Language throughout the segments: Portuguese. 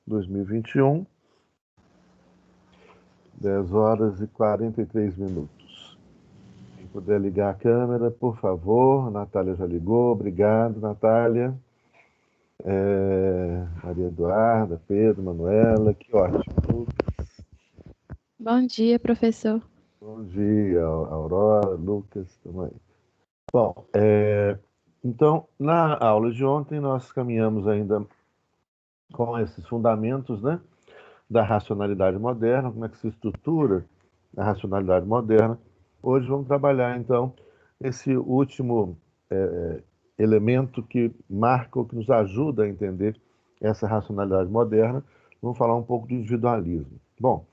2021, 10 horas e 43 minutos. Quem puder ligar a câmera, por favor. Natália já ligou. Obrigado, Natália. Maria Eduarda, Pedro, Manuela, que ótimo. Bom dia, professor. Bom dia, Aurora, Lucas também. Bom, então, na aula de ontem, nós caminhamos ainda com esses fundamentos, né, da racionalidade moderna, como é que se estrutura a racionalidade moderna. Hoje vamos trabalhar, então, esse último elemento que marca ou que nos ajuda a entender essa racionalidade moderna. Vamos falar um pouco do individualismo. Bom,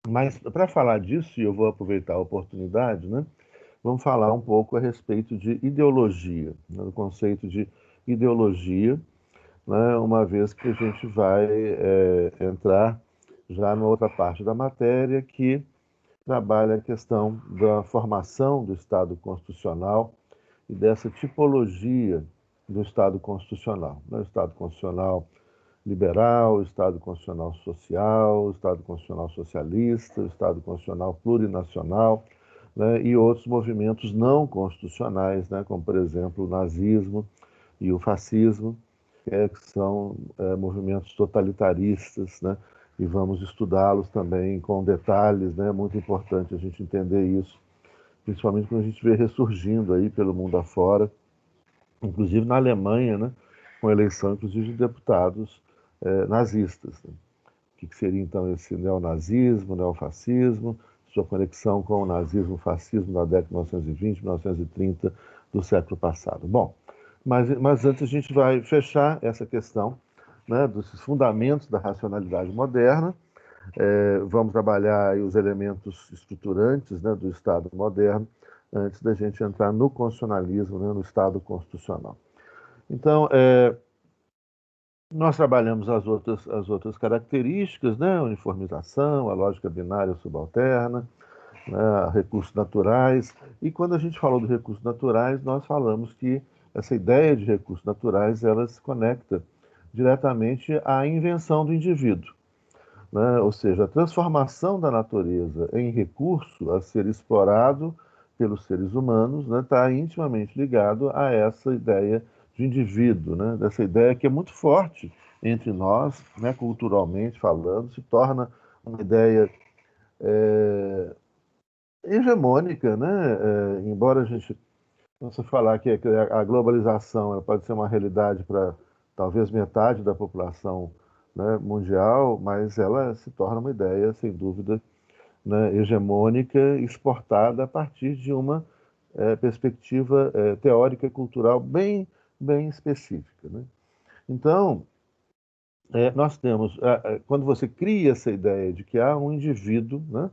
mas para falar disso, e eu vou aproveitar a oportunidade, né, vamos falar um pouco a respeito de ideologia, né, do conceito de ideologia, né, uma vez que a gente vai entrar já numa outra parte da matéria que trabalha a questão da formação do Estado constitucional e dessa tipologia do Estado constitucional. O Estado constitucional liberal, o Estado constitucional social, o Estado constitucional socialista, o Estado constitucional plurinacional, né, e outros movimentos não constitucionais, né, como, por exemplo, o nazismo e o fascismo, que são movimentos totalitaristas, né, e vamos estudá-los também com detalhes, né, é muito importante a gente entender isso, principalmente quando a gente vê ressurgindo aí pelo mundo afora, inclusive na Alemanha, né, com eleição, inclusive, de deputados nazistas. Né? O que seria, então, esse neonazismo, neofascismo, sua conexão com o nazismo, o fascismo da década de 1920, 1930 do século passado. Bom, mas antes a gente vai fechar essa questão, né, dos fundamentos da racionalidade moderna. Vamos trabalhar aí os elementos estruturantes, né, do Estado moderno, antes da gente entrar no constitucionalismo, né, no Estado constitucional. Então, nós trabalhamos as outras características, né, a uniformização, a lógica binária subalterna, né, recursos naturais. E quando a gente falou de recursos naturais, nós falamos que essa ideia de recursos naturais ela se conecta diretamente à invenção do indivíduo, né? Ou seja, a transformação da natureza em recurso a ser explorado pelos seres humanos, né, está intimamente ligado a essa ideia de indivíduo, né, dessa ideia que é muito forte entre nós, né, culturalmente falando, se torna uma ideia hegemônica, né? Embora a gente possa falar que a globalização ela pode ser uma realidade para talvez metade da população, né, mundial, mas ela se torna uma ideia, sem dúvida, né, hegemônica, exportada a partir de uma perspectiva teórica e cultural bem específica. Né? Então, nós temos, quando você cria essa ideia de que há um indivíduo, né,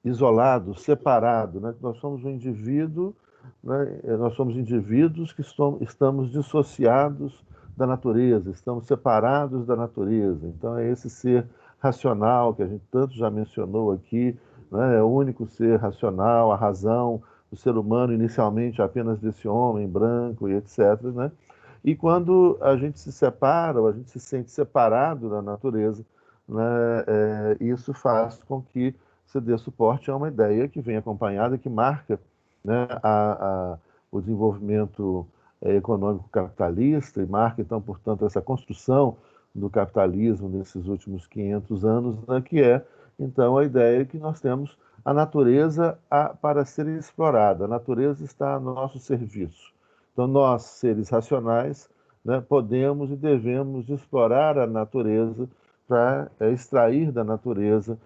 isolado, separado, né? Nós somos um indivíduo, né? Nós somos indivíduos que estamos dissociados da natureza, estamos separados da natureza. Então é esse ser racional que a gente tanto já mencionou aqui, né? É o único ser racional, a razão, o ser humano inicialmente apenas desse homem branco e etc, né? E quando a gente se separa, ou a gente se sente separado da natureza, né, isso faz com que se dê suporte a uma ideia que vem acompanhada, que marca, né, o desenvolvimento econômico capitalista e marca, então, portanto, essa construção do capitalismo nesses últimos 500 anos, né, que é, então, a ideia que nós temos a natureza para ser explorada. A natureza está a nosso serviço. Então, nós, seres racionais, né, podemos e devemos explorar a natureza para extrair da natureza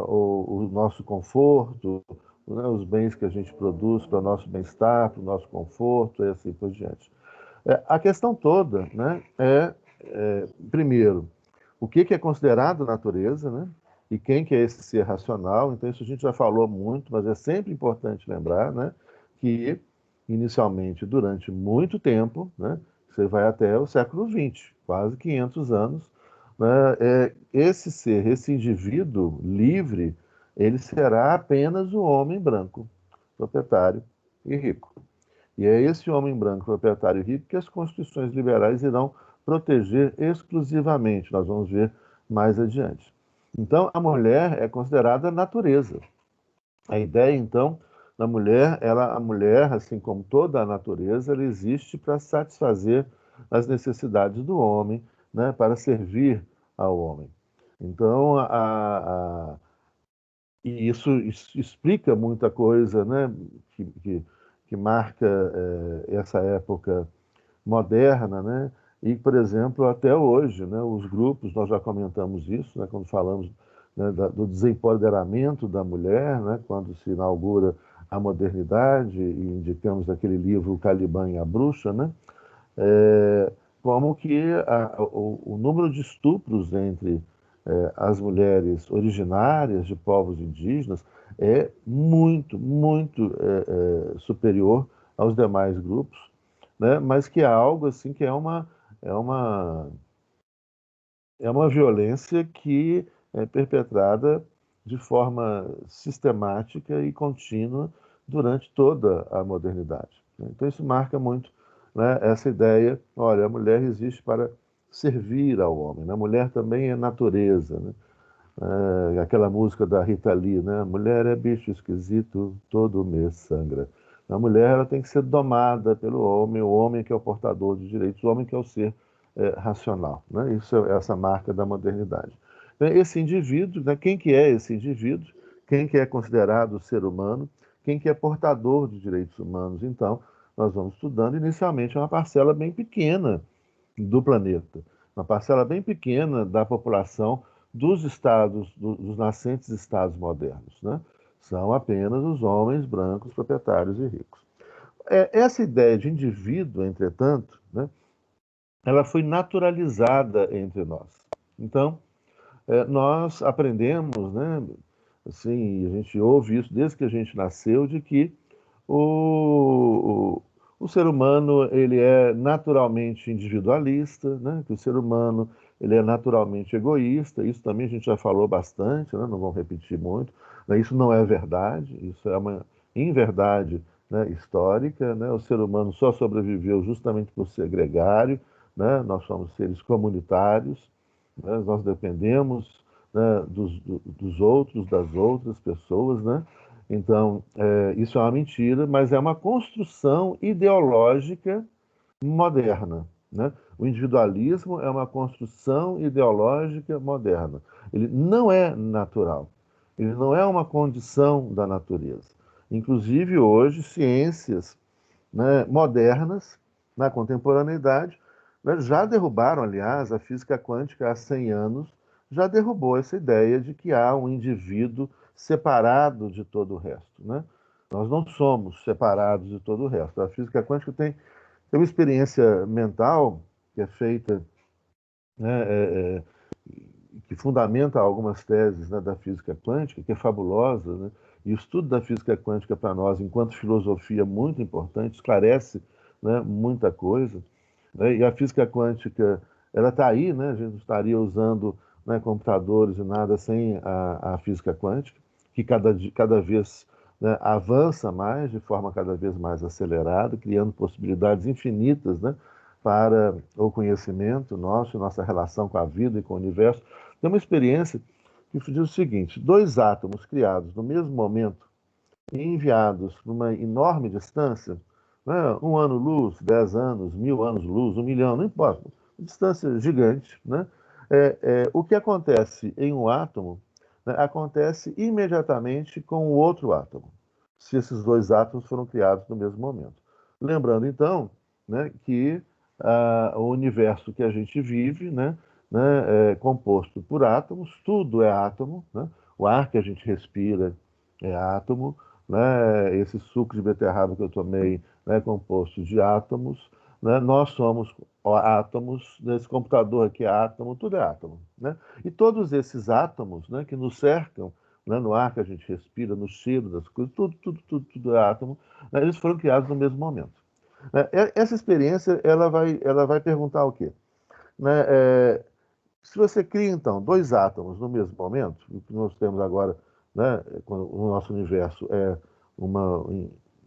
o nosso conforto, né, os bens que a gente produz para o nosso bem-estar, para o nosso conforto, e assim por diante. A questão toda, né, primeiro, o que é considerado natureza, né, e quem que é esse ser racional. Então, isso a gente já falou muito, mas é sempre importante lembrar, né, que, inicialmente, durante muito tempo, né, você vai até o século XX, quase 500 anos, né, esse ser, esse indivíduo livre, ele será apenas o homem branco, proprietário e rico. E é esse homem branco, proprietário e rico, que as constituições liberais irão proteger exclusivamente. Nós vamos ver mais adiante. Então, a mulher é considerada natureza. A ideia, então, da mulher, a mulher, assim como toda a natureza, ela existe para satisfazer as necessidades do homem, né, para servir ao homem. Então, e isso explica muita coisa, né, que marca essa época moderna, né? E, por exemplo, até hoje, né, os grupos, nós já comentamos isso, né, quando falamos, né, do desempoderamento da mulher, né, quando se inaugura a modernidade, e indicamos aquele livro O Caliban e a Bruxa, né, como que o número de estupros entre as mulheres originárias de povos indígenas é muito, muito superior aos demais grupos, né? Mas que é algo assim que é uma é uma violência que é perpetrada de forma sistemática e contínua durante toda a modernidade, né? Então isso marca muito, né, essa ideia, olha, a mulher existe para servir ao homem, né? A mulher também é natureza, né? Aquela música da Rita Lee, né? Mulher é bicho esquisito, todo mês sangra. A mulher ela tem que ser domada pelo homem, o homem que é o portador de direitos, o homem que é o ser racional, né? Isso é essa marca da modernidade. Então, esse indivíduo, né? Quem que é esse indivíduo? Quem que é considerado ser humano? Quem que é portador de direitos humanos? Então, nós vamos estudando inicialmente uma parcela bem pequena do planeta, uma parcela bem pequena da população dos estados, dos nascentes estados modernos, né? São apenas os homens brancos, proprietários e ricos. Essa ideia de indivíduo, entretanto, né, ela foi naturalizada entre nós. Então, nós aprendemos, né, assim, a gente ouve isso desde que a gente nasceu, de que o ser humano ele é naturalmente individualista, né? Que o ser humano ele é naturalmente egoísta. Isso também a gente já falou bastante, né? Não vamos repetir muito, né? Isso não é verdade, isso é uma inverdade, né, histórica, né? O ser humano só sobreviveu justamente por ser gregário, né? Nós somos seres comunitários, né? Nós dependemos, né, dos outros, das outras pessoas, né? Então, isso é uma mentira, mas é uma construção ideológica moderna, né? O individualismo é uma construção ideológica moderna. Ele não é natural. Ele não é uma condição da natureza. Inclusive, hoje, ciências, né, modernas, na contemporaneidade, né, já derrubaram, aliás, a física quântica há 100 anos, já derrubou essa ideia de que há um indivíduo separado de todo o resto, né? Nós não somos separados de todo o resto. A física quântica tem uma experiência mental que é feita, né, que fundamenta algumas teses, né, da física quântica, que é fabulosa, né? E o estudo da física quântica para nós, enquanto filosofia, é muito importante, esclarece, né, muita coisa, né? E a física quântica, ela está aí, né? A gente não estaria usando, né, computadores e nada sem a física quântica, que cada vez, né, avança mais, de forma cada vez mais acelerada, criando possibilidades infinitas, né, para o conhecimento nosso, nossa relação com a vida e com o universo. Tem uma experiência que diz o seguinte: dois átomos criados no mesmo momento e enviados para uma enorme distância, né, 1 ano-luz, 10 anos, 1.000 anos-luz, 1 milhão, não importa, uma distância gigante, né? O que acontece em um átomo, né, acontece imediatamente com o outro átomo, se esses dois átomos foram criados no mesmo momento. Lembrando, então, né, que o universo que a gente vive, né, é composto por átomos, tudo é átomo, né? O ar que a gente respira é átomo, né? Esse suco de beterraba que eu tomei, né, é composto de átomos, né? Nós somos átomos, nesse computador aqui é átomo, tudo é átomo, né? E todos esses átomos, né, que nos cercam, né, no ar que a gente respira, no cheiro das coisas, tudo é átomo, né? Eles foram criados no mesmo momento, né? Essa experiência ela vai perguntar o quê? Né? Se você cria, então, dois átomos no mesmo momento, o que nós temos agora, né, o nosso universo é uma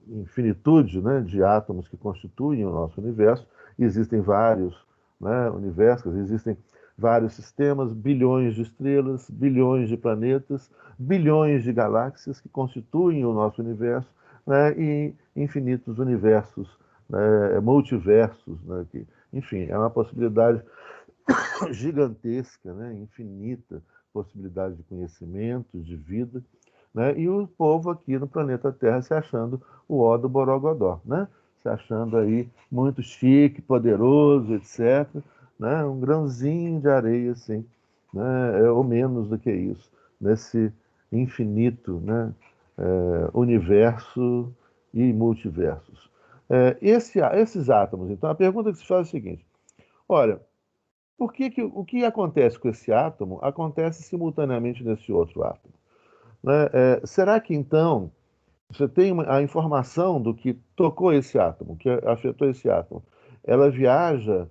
infinitude, né, de átomos que constituem o nosso universo, e existem vários né? Universo, existem vários sistemas, bilhões de estrelas, bilhões de planetas, bilhões de galáxias que constituem o nosso universo, né? E infinitos universos, né? Multiversos, né? Que, enfim, é uma possibilidade gigantesca, né? Infinita possibilidade de conhecimento, de vida, né? E o povo aqui no planeta Terra se achando o ó do Borogodó, né? Se achando aí muito chique, poderoso, etc., né? Um grãozinho de areia, assim, né? Ou menos do que isso, nesse infinito, né? Universo e multiversos. Esses átomos, então, a pergunta que se faz é a seguinte: olha, o que acontece com esse átomo acontece simultaneamente nesse outro átomo, né? Será que então você tem a informação do que tocou esse átomo, que afetou esse átomo? Ela viaja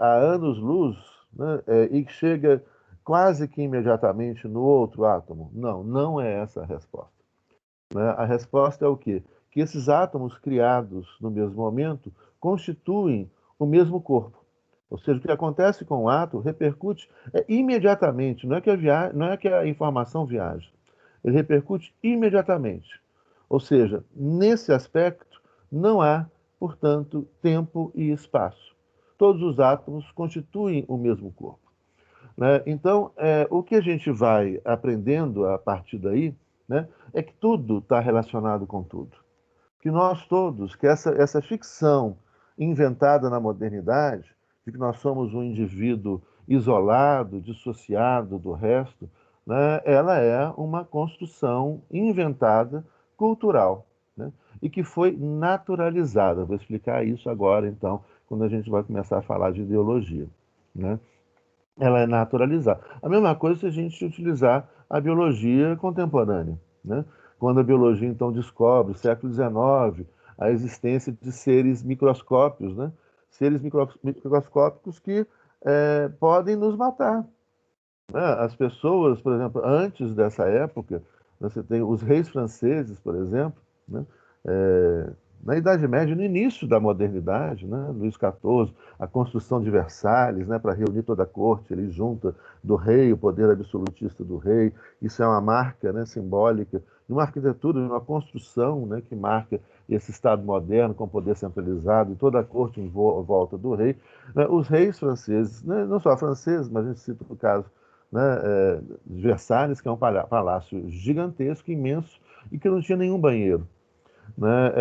a anos-luz, né? E chega quase que imediatamente no outro átomo? Não, não é essa a resposta, né? A resposta é o quê? Que esses átomos criados no mesmo momento constituem o mesmo corpo. Ou seja, o que acontece com o átomo repercute imediatamente, não é que a informação viaja, ele repercute imediatamente. Ou seja, nesse aspecto, não há, portanto, tempo e espaço. Todos os átomos constituem o mesmo corpo, né? Então, o que a gente vai aprendendo a partir daí, né, é que tudo está relacionado com tudo. Que nós todos, que essa ficção inventada na modernidade, de que nós somos um indivíduo isolado, dissociado do resto, né, ela é uma construção inventada cultural, né, e que foi naturalizada. Vou explicar isso agora, então, quando a gente vai começar a falar de ideologia, né? Ela é naturalizada. A mesma coisa se a gente utilizar a biologia contemporânea, né? Quando a biologia, então, descobre, no século XIX, a existência de seres microscópios, né? Seres microscópicos que podem nos matar, né? As pessoas, por exemplo, antes dessa época, você tem os reis franceses, por exemplo, né? É, na Idade Média, no início da modernidade, né? Luís XIV, a construção de Versalhes, né? Para reunir toda a corte, ele junta do rei, o poder absolutista do rei. Isso é uma marca, né? Simbólica de uma arquitetura, de uma construção, né? Que marca esse Estado moderno com poder centralizado e toda a corte em volta do rei, né? Os reis franceses, né? Não só franceses, mas a gente cita o caso, né, de Versalhes, que é um palácio gigantesco, imenso, e que não tinha nenhum banheiro, né?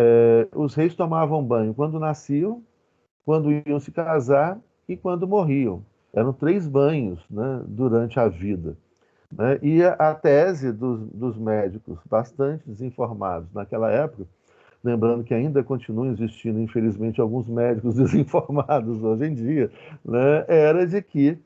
Os reis tomavam banho quando nasciam, quando iam se casar e quando morriam. Eram 3 banhos, né, durante a vida, né? E a tese dos médicos, bastante desinformados naquela época, lembrando que ainda continuam existindo, infelizmente, alguns médicos desinformados hoje em dia, né, era de que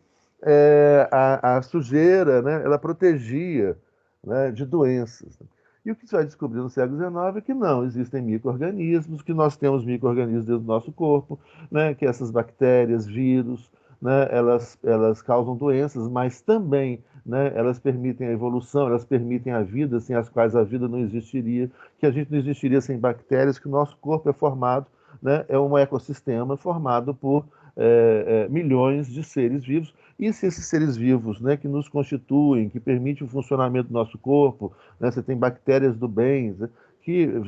a sujeira, né, ela protegia, né, de doenças. E o que se vai descobrir no século XIX é que não, existem micro-organismos, que nós temos micro-organismos dentro do nosso corpo, né, que essas bactérias, vírus, né, elas causam doenças, mas também, né, elas permitem a evolução, elas permitem a vida, sem as quais a vida não existiria, que a gente não existiria sem bactérias, que o nosso corpo é formado, né, é um ecossistema formado por milhões de seres vivos, e se esses seres vivos, né, que nos constituem, que permitem o funcionamento do nosso corpo, né, você tem bactérias do bem, né,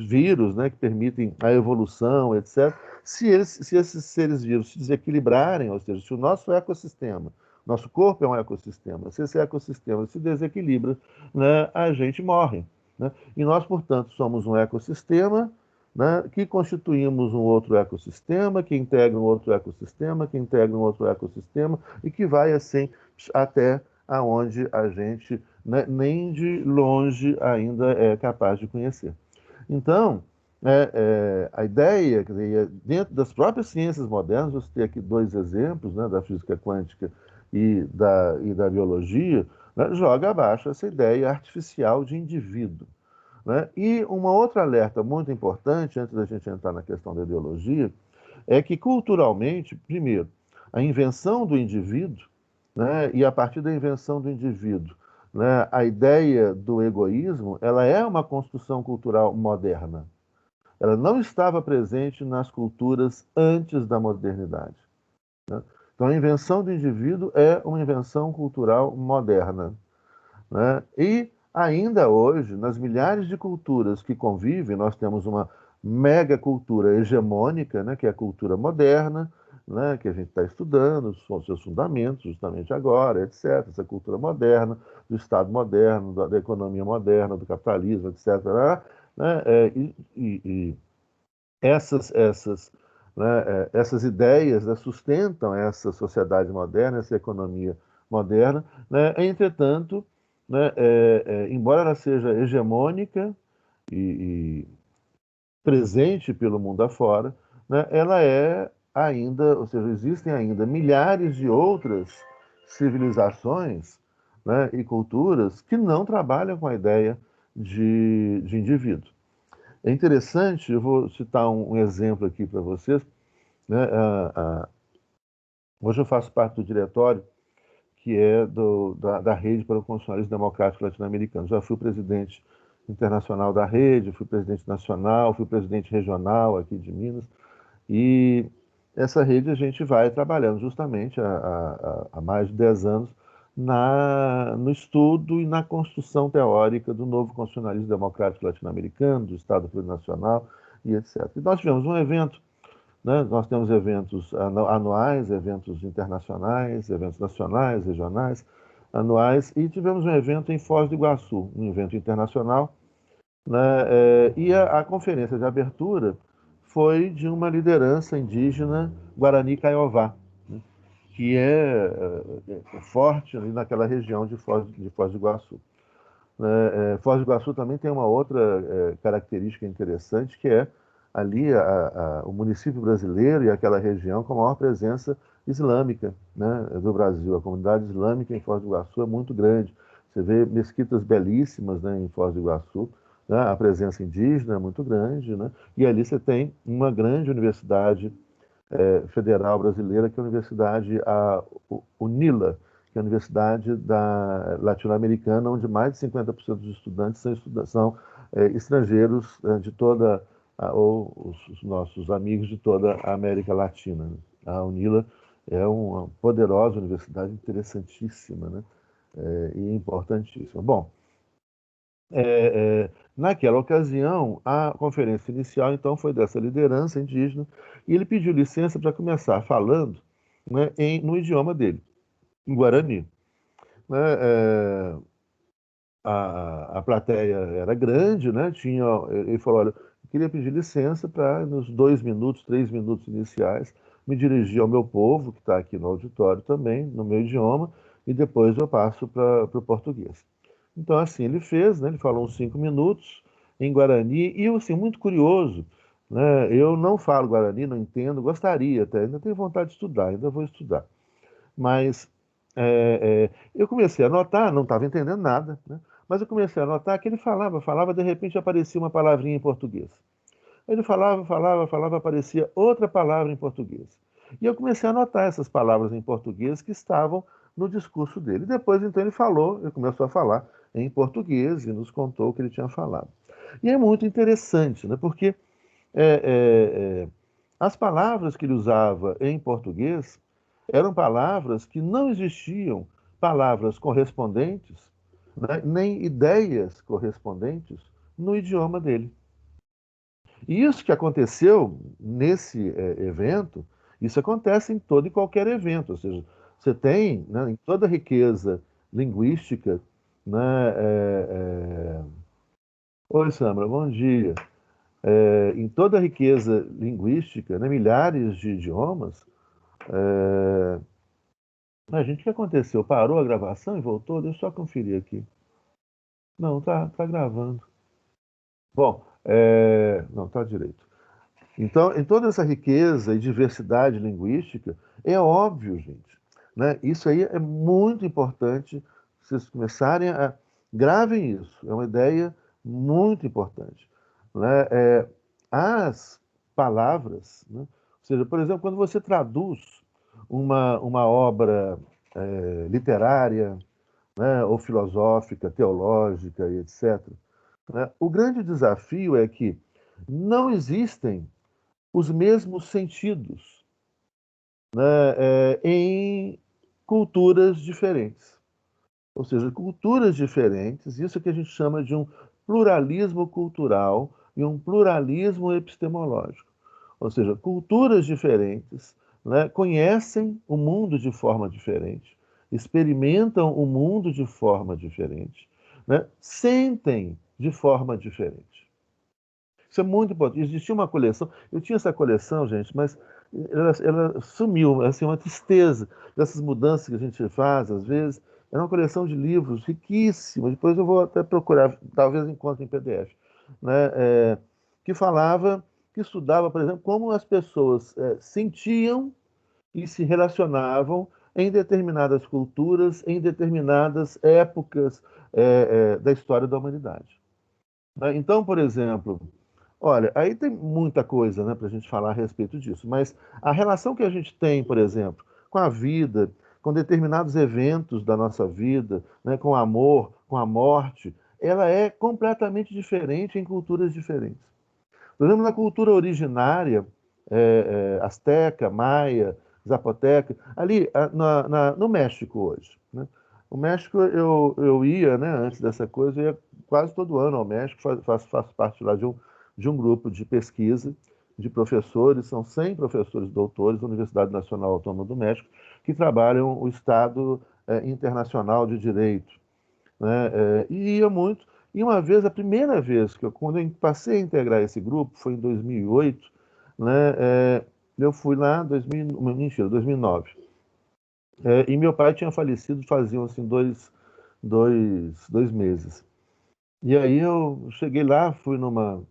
vírus, né, que permitem a evolução, etc. Se esses seres vivos se desequilibrarem, ou seja, se o nosso ecossistema, nosso corpo é um ecossistema, se esse ecossistema se desequilibra, né, a gente morre, né? E nós, portanto, somos um ecossistema, né, que constituímos um outro ecossistema, que integra um outro ecossistema, que integra um outro ecossistema, e que vai assim até aonde a gente, né, nem de longe ainda é capaz de conhecer. Então, a ideia, quer dizer, dentro das próprias ciências modernas, você tem aqui 2 exemplos, né, da física quântica e da biologia, né, joga abaixo essa ideia artificial de indivíduo, né? E uma outra alerta muito importante, antes da gente entrar na questão da ideologia, é que culturalmente, primeiro, a invenção do indivíduo, né, e a partir da invenção do indivíduo, né, a ideia do egoísmo, ela é uma construção cultural moderna. Ela não estava presente nas culturas antes da modernidade, né? Então, a invenção do indivíduo é uma invenção cultural moderna, né? E ainda hoje, nas milhares de culturas que convivem, nós temos uma mega cultura hegemônica, né, que é a cultura moderna, né, que a gente está estudando, são seus fundamentos justamente agora, etc. Essa cultura moderna, do Estado moderno, da economia moderna, do capitalismo, etc. Né, e essas ideias, né, sustentam essa sociedade moderna, essa economia moderna, né? Entretanto, né, embora ela seja hegemônica e presente pelo mundo afora, né, ela é ainda, ou seja, existem ainda milhares de outras civilizações, né, e culturas que não trabalham com a ideia de indivíduo. É interessante, eu vou citar um exemplo aqui para vocês, né? Hoje eu faço parte do diretório que é da Rede para o Constitucionalismo Democrático Latino-Americano. Já fui presidente internacional da rede, fui presidente nacional, fui presidente regional aqui de Minas, e essa rede a gente vai trabalhando justamente há mais de 10 anos no estudo e na construção teórica do novo constitucionalismo democrático latino-americano, do Estado plurinacional e etc. E nós tivemos um evento, né? Nós temos eventos anuais, eventos internacionais, eventos nacionais, regionais, anuais, e tivemos um evento em Foz do Iguaçu, um evento internacional, né? E a conferência de abertura foi de uma liderança indígena Guarani Kaiowá, né? Que é forte ali naquela região de Foz do Iguaçu. Foz do Iguaçu também tem uma outra característica interessante, que é ali o município brasileiro e aquela região com a maior presença islâmica, né, do Brasil. A comunidade islâmica em Foz do Iguaçu é muito grande. Você vê mesquitas belíssimas, né, em Foz do Iguaçu, né, a presença indígena é muito grande, né, e ali você tem uma grande universidade federal brasileira, que é a Universidade UNILA, que é a Universidade Latino-Americana, onde mais de 50% dos estudantes são estrangeiros de toda, ou os nossos amigos de toda a América Latina. A UNILA é uma poderosa universidade, interessantíssima, né? E importantíssima. Bom, naquela ocasião, a conferência inicial, então, foi dessa liderança indígena, e ele pediu licença para começar falando, né, no idioma dele, em Guarani. Né? A plateia era grande, né? Ele falou, olha, eu queria pedir licença para, nos 2 minutos, 3 minutos iniciais, me dirigir ao meu povo, que está aqui no auditório também, no meu idioma, e depois eu passo para o português. Então, assim, ele fez, né? Ele falou uns 5 minutos em Guarani, e eu, assim, muito curioso, né? Eu não falo Guarani, não entendo, gostaria até, ainda tenho vontade de estudar, ainda vou estudar. Mas eu comecei a notar, não estava entendendo nada, né? Mas eu comecei a notar que ele falava, de repente aparecia uma palavrinha em português. Ele falava, aparecia outra palavra em português. E eu comecei a notar essas palavras em português que estavam no discurso dele. Depois, então, ele começou a falar em português e nos contou o que ele tinha falado. E é muito interessante, né? Porque as palavras que ele usava em português eram palavras que não existiam, palavras correspondentes, né, nem ideias correspondentes no idioma dele. E isso que aconteceu nesse evento, isso acontece em todo e qualquer evento, ou seja, você tem, né, em toda a riqueza linguística, né, Oi, Samara, bom dia. Em toda a riqueza linguística, né, milhares de idiomas, gente, o que aconteceu? Parou a gravação e voltou? Deixa eu só conferir aqui. Não, tá gravando. Bom, não, tá direito. Então, em toda essa riqueza e diversidade linguística, é óbvio, gente, né? Isso aí é muito importante vocês começarem a... Gravem isso, é uma ideia muito importante, né? As palavras, né? Ou seja, por exemplo, quando você traduz uma obra literária, né, ou filosófica, teológica e etc., né, o grande desafio é que não existem os mesmos sentidos né, em culturas diferentes. Ou seja, culturas diferentes, isso que a gente chama de um pluralismo cultural e um pluralismo epistemológico. Ou seja, culturas diferentes, né, conhecem o mundo de forma diferente, experimentam o mundo de forma diferente, né, sentem de forma diferente. Isso é muito importante. Existia uma coleção, eu tinha essa coleção, gente, mas ela sumiu, assim, uma tristeza dessas mudanças que a gente faz, às vezes. Era uma coleção de livros riquíssima, depois eu vou até procurar, talvez encontre em PDF, né? Que falava, que estudava, por exemplo, como as pessoas sentiam e se relacionavam em determinadas culturas, em determinadas épocas da história da humanidade. Né? Então, por exemplo, olha, aí tem muita coisa, né, para a gente falar a respeito disso, mas a relação que a gente tem, por exemplo, com a vida, com determinados eventos da nossa vida, né, com o amor, com a morte, ela é completamente diferente em culturas diferentes. Por exemplo, na cultura originária, asteca, maia, zapoteca, ali no México hoje, né? O México eu ia, né, antes dessa coisa, eu ia quase todo ano ao México, faço parte lá de um grupo de pesquisa de professores, são 100 professores doutores da Universidade Nacional Autônoma do México, que trabalham o Estado internacional de direito, né? E ia muito. E uma vez, a primeira vez quando eu passei a integrar esse grupo, foi em 2008, né? Eu fui lá, mentira, 2009. E meu pai tinha falecido faziam assim dois meses. E aí eu cheguei lá, fui no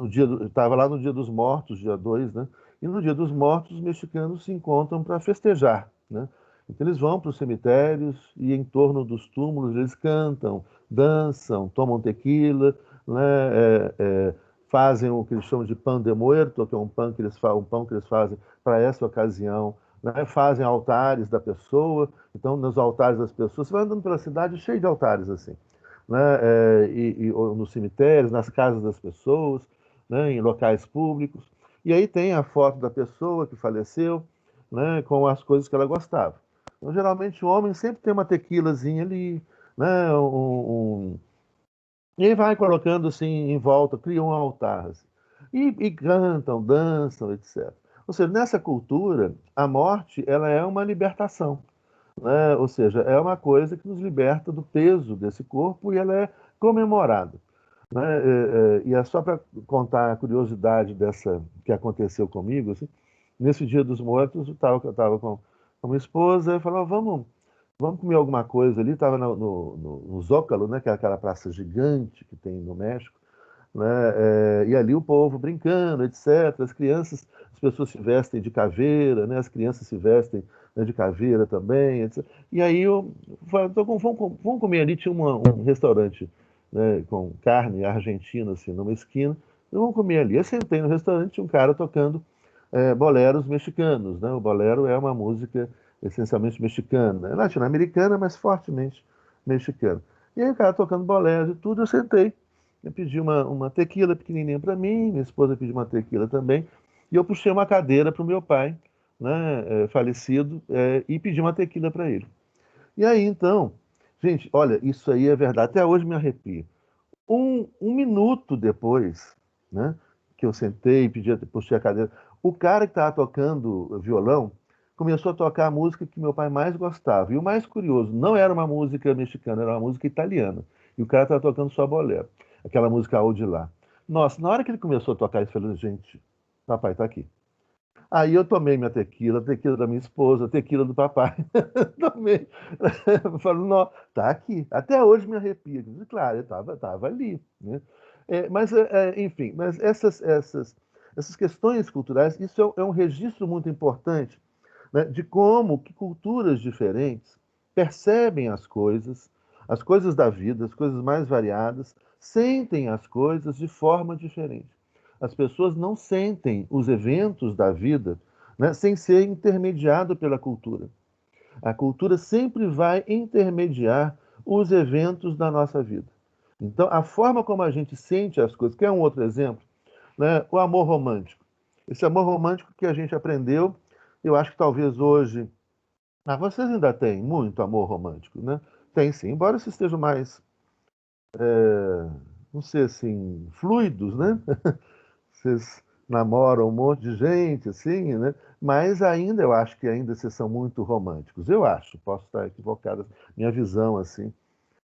dia, estava lá no Dia dos Mortos, dia 2, né? E no Dia dos Mortos, os mexicanos se encontram para festejar, né? Então eles vão para os cemitérios e em torno dos túmulos eles cantam, dançam, tomam tequila, né? Fazem o que eles chamam de pan de muerto, que é um pão que eles fazem para essa ocasião, né? Fazem altares da pessoa. Então nos altares das pessoas, você vai andando pela cidade cheio de altares assim, né, ou nos cemitérios, nas casas das pessoas, né, em locais públicos. E aí tem a foto da pessoa que faleceu, né, com as coisas que ela gostava. Então, geralmente, o homem sempre tem uma tequilazinha ali, né, e aí vai colocando assim em volta, cria um altar. Assim. E cantam, dançam, etc. Ou seja, nessa cultura, a morte ela é uma libertação, né? Ou seja, é uma coisa que nos liberta do peso desse corpo e ela é comemorada, né? E é só para contar a curiosidade dessa que aconteceu comigo, assim, nesse Dia dos Mortos, eu estava com minha esposa e falou, vamos comer alguma coisa ali, estava no Zócalo, né, que é aquela praça gigante que tem no México, né? E ali o povo brincando, etc. As pessoas se vestem de caveira, né? As crianças se vestem, né, de caveira também, etc. E aí eu falei, então, vamos comer ali, tinha um restaurante, né, com carne argentina, assim, numa esquina, então, vamos comer ali. Eu sentei no restaurante, tinha um cara tocando boleros mexicanos, né? O bolero é uma música essencialmente mexicana, é latino-americana, mas fortemente mexicana. E aí o cara tocando bolero e tudo, eu sentei. Eu pedi uma tequila pequenininha para mim, minha esposa pediu uma tequila também, e eu puxei uma cadeira para o meu pai, né, falecido, e pedi uma tequila para ele. E aí, então, gente, olha, isso aí é verdade, até hoje me arrepia. Um minuto depois, né, que eu sentei, puxei a cadeira, o cara que estava tocando violão começou a tocar a música que meu pai mais gostava. E o mais curioso, não era uma música mexicana, era uma música italiana. E o cara estava tocando só bolero, aquela música Audi lá. Nossa, na hora que ele começou a tocar, ele falou, gente, papai tá aqui. Aí eu tomei minha tequila, a tequila da minha esposa, a tequila do papai. Tomei. Eu falo, não, tá aqui. Até hoje me arrepia. Claro, eu tava ali, né? Enfim, mas essas questões culturais, isso é um registro muito importante, né, de como que culturas diferentes percebem as coisas da vida, as coisas mais variadas, sentem as coisas de forma diferente. As pessoas não sentem os eventos da vida, né, sem ser intermediado pela cultura. A cultura sempre vai intermediar os eventos da nossa vida. Então, a forma como a gente sente as coisas, que é um outro exemplo, né, o amor romântico. Esse amor romântico que a gente aprendeu Eu acho que talvez hoje... vocês ainda têm muito amor romântico, né? Tem sim, embora vocês estejam mais, não sei assim, fluidos, né? Vocês namoram um monte de gente, assim, né? Mas ainda, eu acho que ainda vocês são muito românticos. Eu acho, posso estar equivocado, minha visão, assim,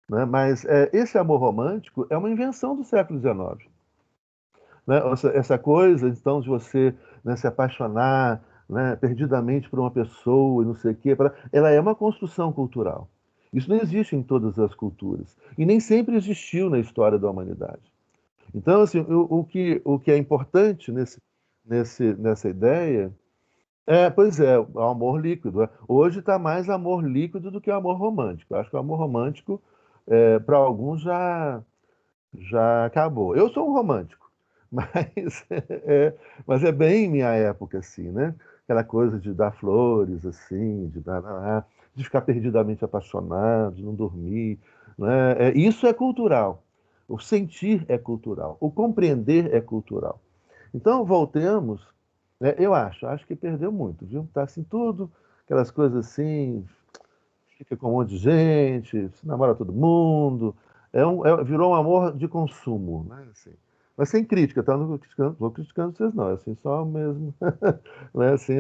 né? Mas esse amor romântico é uma invenção do século XIX, né? Essa coisa, então, de você, né, se apaixonar, né, perdidamente por uma pessoa e não sei o quê, ela é uma construção cultural. Isso não existe em todas as culturas. E nem sempre existiu na história da humanidade. Então, assim, o que é importante nessa ideia pois é, o amor líquido. Hoje está mais amor líquido do que amor romântico. Eu acho que o amor romântico, para alguns, já acabou. Eu sou um romântico, mas mas é bem minha época, assim, né? Aquela coisa de dar flores, assim, de ficar perdidamente apaixonado, de não dormir, né? Isso é cultural. O sentir é cultural. O compreender é cultural. Então, voltemos, né? Eu acho que perdeu muito, viu? Tá assim, tudo, aquelas coisas assim, fica com um monte de gente, se namora todo mundo. Virou um amor de consumo, né? Assim. Mas sem crítica, tá? Não vou criticando vocês, não. É assim, só mesmo. Né? Assim,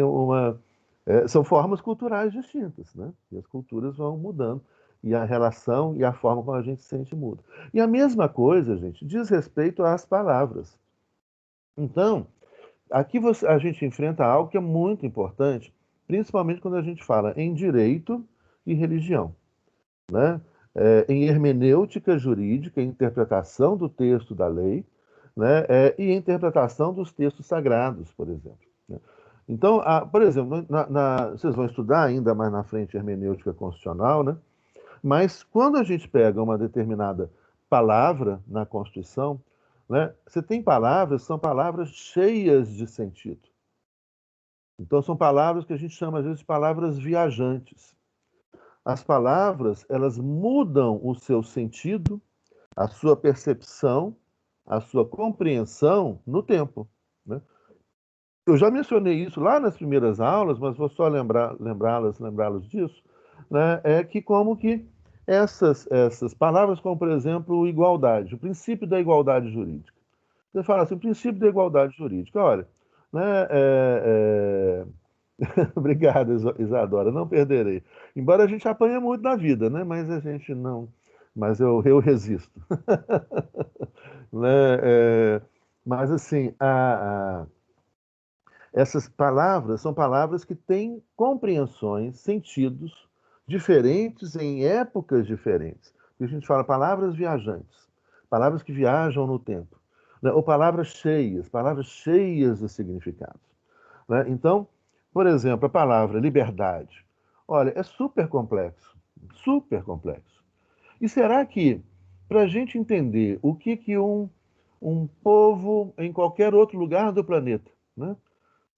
são formas culturais distintas, né? E as culturas vão mudando. E a relação e a forma como a gente se sente muda. E a mesma coisa, gente, diz respeito às palavras. Então, aqui a gente enfrenta algo que é muito importante, principalmente quando a gente fala em direito e religião, né? Em hermenêutica jurídica, interpretação do texto da lei, né? E interpretação dos textos sagrados, por exemplo, né? Então, por exemplo, vocês vão estudar ainda mais na frente hermenêutica constitucional, né? Mas quando a gente pega uma determinada palavra na Constituição, né? Você tem palavras, são palavras cheias de sentido. Então, são palavras que a gente chama, às vezes, de palavras viajantes. As palavras, elas mudam o seu sentido, a sua percepção, a sua compreensão no tempo, né? Eu já mencionei isso lá nas primeiras aulas, mas vou só lembrá-los disso, né? É que como que essas palavras, como por exemplo, igualdade, o princípio da igualdade jurídica. Você fala assim, o princípio da igualdade jurídica, olha, né? Obrigado, Isadora, não perderei. Embora a gente apanhe muito na vida, né? Mas a gente não. Mas eu resisto. Né? Mas assim, essas palavras são palavras que têm compreensões, sentidos diferentes em épocas diferentes. E a gente fala palavras viajantes, palavras que viajam no tempo, né? Ou palavras cheias de significados, né? Então, por exemplo, a palavra liberdade. Olha, é super complexo, super complexo. E será que, para a gente entender o que um povo em qualquer outro lugar do planeta, né?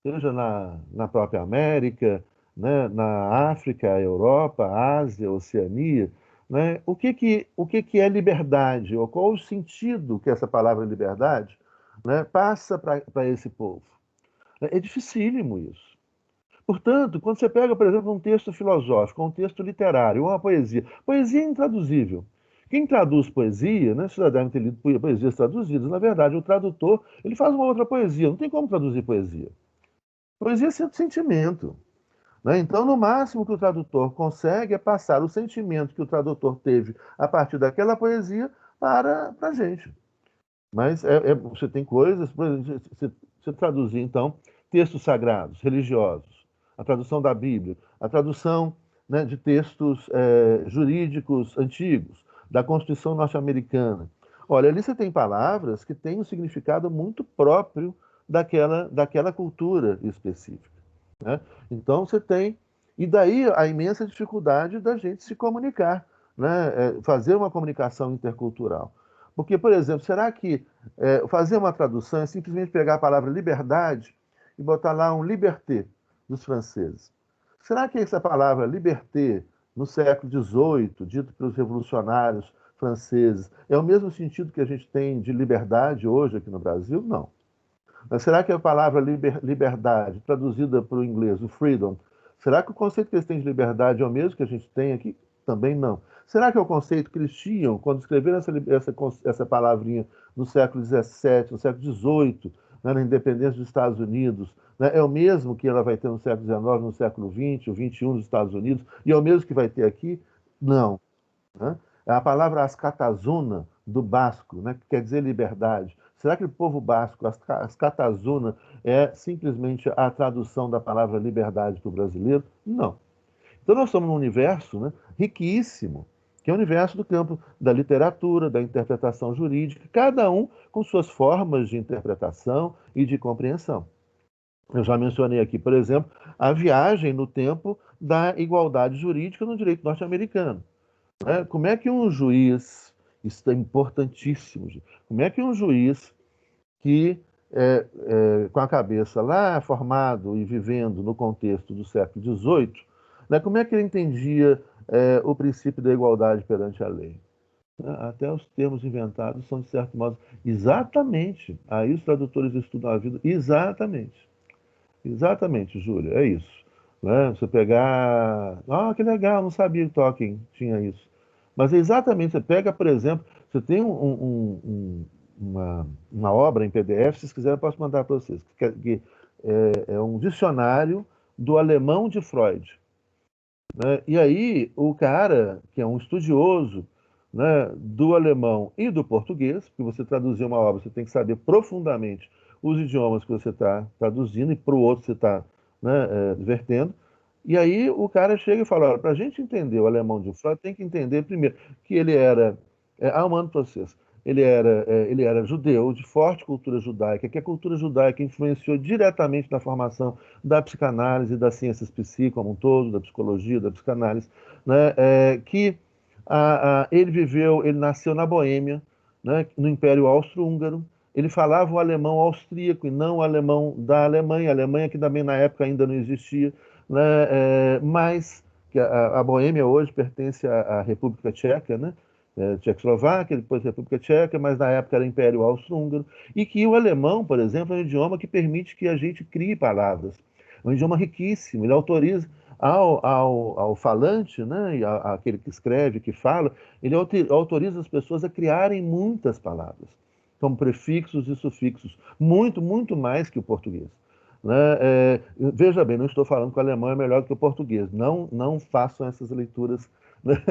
Seja na própria América, né? Na África, Europa, Ásia, Oceania, né? O que que é liberdade? Ou qual o sentido que essa palavra liberdade, né, passa para esse povo? É dificílimo isso. Portanto, quando você pega, por exemplo, um texto filosófico, um texto literário, uma poesia, poesia é intraduzível. Quem traduz poesia, né, vocês já devem ter lido poesias traduzidas, na verdade, o tradutor, ele faz uma outra poesia, não tem como traduzir poesia. Poesia é sentimento, né? Então, no máximo que o tradutor consegue é passar o sentimento que o tradutor teve a partir daquela poesia para a gente. Mas você tem coisas, por exemplo, você traduzir, então, textos sagrados, religiosos, a tradução da Bíblia, a tradução, né, de textos jurídicos antigos, da Constituição norte-americana. Olha, ali você tem palavras que têm um significado muito próprio daquela cultura específica, né? Então você tem. E daí a imensa dificuldade da gente se comunicar, né? Fazer uma comunicação intercultural. Porque, por exemplo, será que fazer uma tradução é simplesmente pegar a palavra liberdade e botar lá um liberté dos franceses? Será que essa palavra liberté, no século XVIII, dito pelos revolucionários franceses, é o mesmo sentido que a gente tem de liberdade hoje aqui no Brasil? Não. Mas será que a palavra liberdade, traduzida para o inglês, o freedom, será que o conceito que eles têm de liberdade é o mesmo que a gente tem aqui? Também não. Será que é o conceito que eles tinham quando escreveram essa palavrinha no século XVII, no século XVIII, né, na independência dos Estados Unidos? Né, é o mesmo que ela vai ter no século XIX, no século XX, o XXI nos Estados Unidos, e é o mesmo que vai ter aqui? Não. Né? A palavra ascatazuna, do basco, né, que quer dizer liberdade. Será que o povo basco, ascatazuna, é simplesmente a tradução da palavra liberdade para o brasileiro? Não. Então nós estamos num universo, né, riquíssimo, que é o universo do campo da literatura, da interpretação jurídica, cada um com suas formas de interpretação e de compreensão. Eu já mencionei aqui, por exemplo, a viagem no tempo da igualdade jurídica no direito norte-americano. Né? Como é que um juiz, isso é importantíssimo, como é que um juiz que, com a cabeça lá formado e vivendo no contexto do século XVIII, né, como é que ele entendia o princípio da igualdade perante a lei? Até os termos inventados são, de certo modo, exatamente. Aí os tradutores estudam a vida. Exatamente. Exatamente, Júlia, é isso. Né? Você pegar. Ah, que legal, não sabia que Tolkien tinha isso. Mas é exatamente, você pega, por exemplo, você tem uma obra em PDF, se vocês quiserem, eu posso mandar para vocês, que é um dicionário do alemão de Freud. Né? E aí, o cara, que é um estudioso, né, do alemão e do português, porque você traduzir uma obra, você tem que saber profundamente os idiomas que você está traduzindo e para o outro você está, né, vertendo. E aí o cara chega e fala, para a gente entender o alemão de Freud, tem que entender primeiro que ele era, há um ano para vocês, ele era judeu, de forte cultura judaica, que a cultura judaica influenciou diretamente na formação da psicanálise, das ciências psi como um todo, da psicologia, da psicanálise, né, que ele nasceu na Boêmia, né, no Império Austro-Húngaro. Ele falava o alemão austríaco e não o alemão da Alemanha. A Alemanha que também na época ainda não existia, né, mas que a Boêmia hoje pertence à República Tcheca, né? Tchecoslováquia, depois República Tcheca, mas na época era Império Austro-Húngaro, e que o alemão, por exemplo, é um idioma que permite que a gente crie palavras. É um idioma riquíssimo, ele autoriza ao falante, né, e àquele que escreve, que fala, ele autoriza as pessoas a criarem muitas palavras, como prefixos e sufixos, muito, muito mais que o português. Né? Veja bem, não estou falando que o alemão é melhor do que o português, não façam essas leituras, né?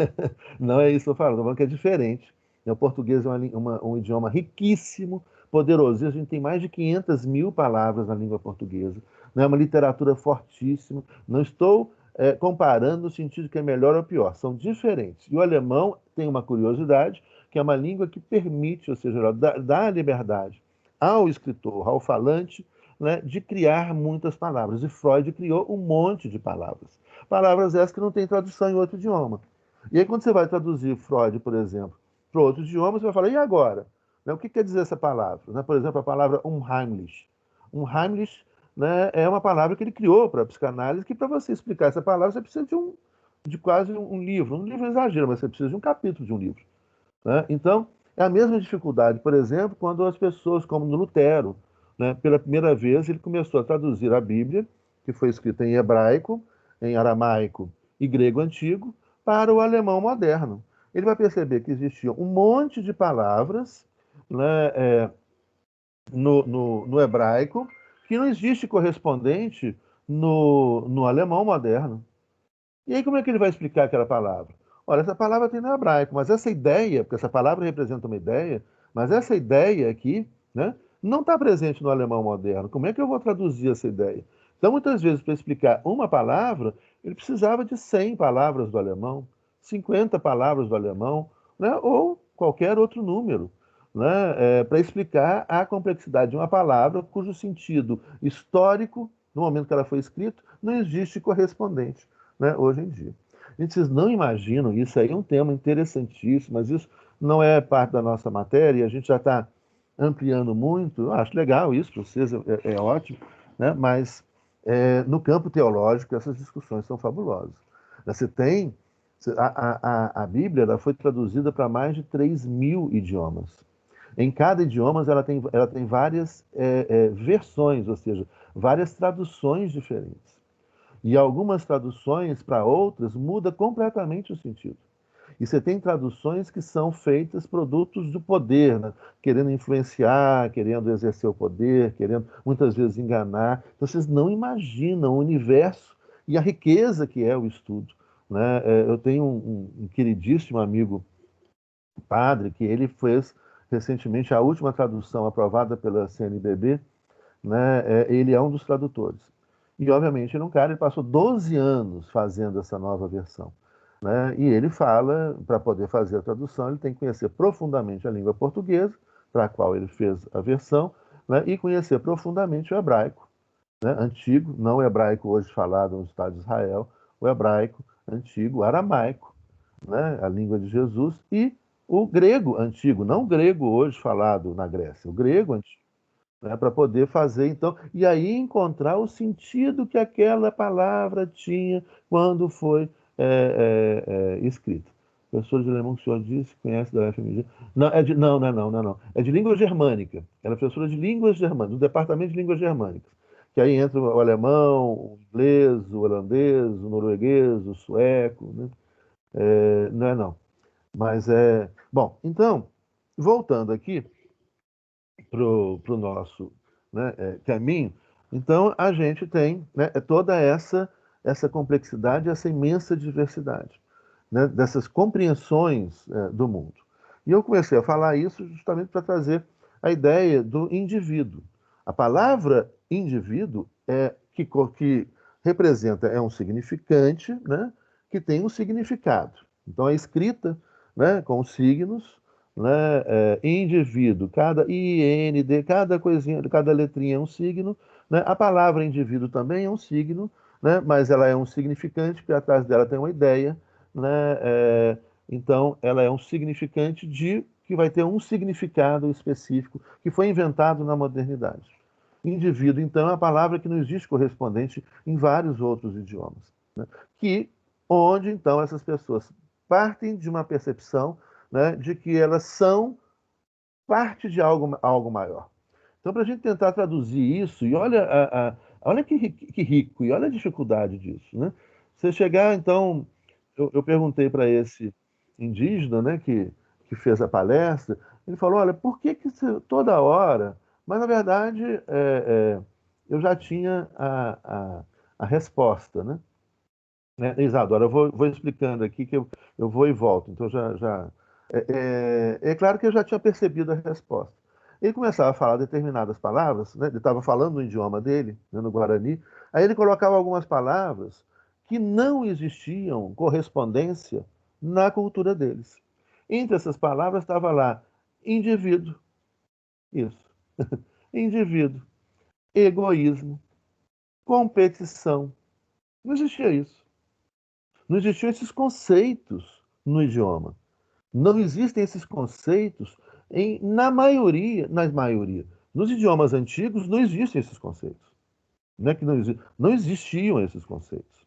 Não é isso que eu estou falando, estou falando que é diferente. O português é um idioma riquíssimo, poderoso, a gente tem mais de 500 mil palavras na língua portuguesa, né? É uma literatura fortíssima, não estou comparando no sentido de que é melhor ou pior, são diferentes. E o alemão tem uma curiosidade, que é uma língua que permite, ou seja, dá liberdade ao escritor, ao falante, né, de criar muitas palavras. E Freud criou um monte de palavras. Palavras essas que não têm tradução em outro idioma. E aí, quando você vai traduzir Freud, por exemplo, para outro idioma, você vai falar, e agora? Né, o que quer dizer essa palavra? Né, por exemplo, a palavra unheimlich. Unheimlich, né, é uma palavra que ele criou para a psicanálise, que para você explicar essa palavra, você precisa de quase um livro. Um livro exagero, mas você precisa de um capítulo de um livro. Né? Então, é a mesma dificuldade, por exemplo, quando as pessoas, como no Lutero, né, pela primeira vez ele começou a traduzir a Bíblia, que foi escrita em hebraico, em aramaico e grego antigo, para o alemão moderno. Ele vai perceber que existia um monte de palavras, né, no hebraico que não existe correspondente no alemão moderno. E aí, como é que ele vai explicar aquela palavra? Olha, essa palavra tem no hebraico, mas essa ideia, porque essa palavra representa uma ideia, mas essa ideia aqui, né, não está presente no alemão moderno. Como é que eu vou traduzir essa ideia? Então, muitas vezes, para explicar uma palavra, ele precisava de 100 palavras do alemão, 50 palavras do alemão, né, ou qualquer outro número, né, para explicar a complexidade de uma palavra cujo sentido histórico, no momento que ela foi escrita, não existe correspondente, né, hoje em dia. Gente, vocês não imaginam, isso aí é um tema interessantíssimo, mas isso não é parte da nossa matéria, e a gente já está ampliando muito. Eu acho legal isso para vocês, é ótimo, né? Mas no campo teológico essas discussões são fabulosas. Você tem a Bíblia, ela foi traduzida para mais de 3.000 idiomas. Em cada idioma ela tem várias versões, ou seja, várias traduções diferentes. E algumas traduções para outras muda completamente o sentido. E você tem traduções que são feitas produtos do poder, né? Querendo influenciar, querendo exercer o poder, querendo muitas vezes enganar. Então, vocês não imaginam o universo e a riqueza que é o estudo, né? Eu tenho um queridíssimo amigo padre que ele fez recentemente a última tradução aprovada pela CNBB, né? Ele é um dos tradutores. E, obviamente, ele é um cara, ele passou 12 anos fazendo essa nova versão. Né? E ele fala, para poder fazer a tradução, ele tem que conhecer profundamente a língua portuguesa, para a qual ele fez a versão, né? E conhecer profundamente o hebraico, né? Antigo, não o hebraico hoje falado no Estado de Israel, o hebraico antigo, o aramaico, né? A língua de Jesus, e o grego antigo, não o grego hoje falado na Grécia, o grego antigo, né, para poder fazer, então, e aí encontrar o sentido que aquela palavra tinha quando foi escrita. Professor de alemão que o senhor disse, conhece da UFMG? Não, não. É de língua germânica. Ela é professora de línguas germânicas, do departamento de línguas germânicas. Que aí entra o alemão, o inglês, o holandês, o norueguês, o sueco, né? Não é não. Mas é. Bom, então, voltando aqui, para o nosso, né, caminho, então a gente tem, né, toda essa complexidade, essa imensa diversidade, né, dessas compreensões do mundo. E eu comecei a falar isso justamente para trazer a ideia do indivíduo. A palavra indivíduo que representa um significante, né, que tem um significado. Então, a escrita, né, com signos, né, indivíduo, cada IND, cada coisinha, cada letrinha é um signo, né? A palavra indivíduo também é um signo, né? Mas ela é um significante, porque atrás dela tem uma ideia, né? Então, ela é um significante que vai ter um significado específico que foi inventado na modernidade. Indivíduo, então, é uma palavra que não existe correspondente em vários outros idiomas, né? Onde, então, essas pessoas partem de uma percepção, né, de que elas são parte de algo maior. Então, para a gente tentar traduzir isso, e olha, olha que rico, e olha a dificuldade disso, né? Você chegar, então, eu perguntei para esse indígena, né, que fez a palestra, ele falou, olha, por que toda hora... Mas, na verdade, eu já tinha a resposta, né? Isadora, eu vou explicando aqui que eu vou e volto. Então, é claro que eu já tinha percebido a resposta. Ele começava a falar determinadas palavras, né? Ele estava falando no idioma dele, né, no Guarani, aí ele colocava algumas palavras que não existiam correspondência na cultura deles. Entre essas palavras estava lá indivíduo, isso, indivíduo, egoísmo, competição. Não existia isso. Não existiam esses conceitos no idioma. Não existem esses conceitos na maioria. Nos idiomas antigos não existem esses conceitos. Não é que não existiam esses conceitos.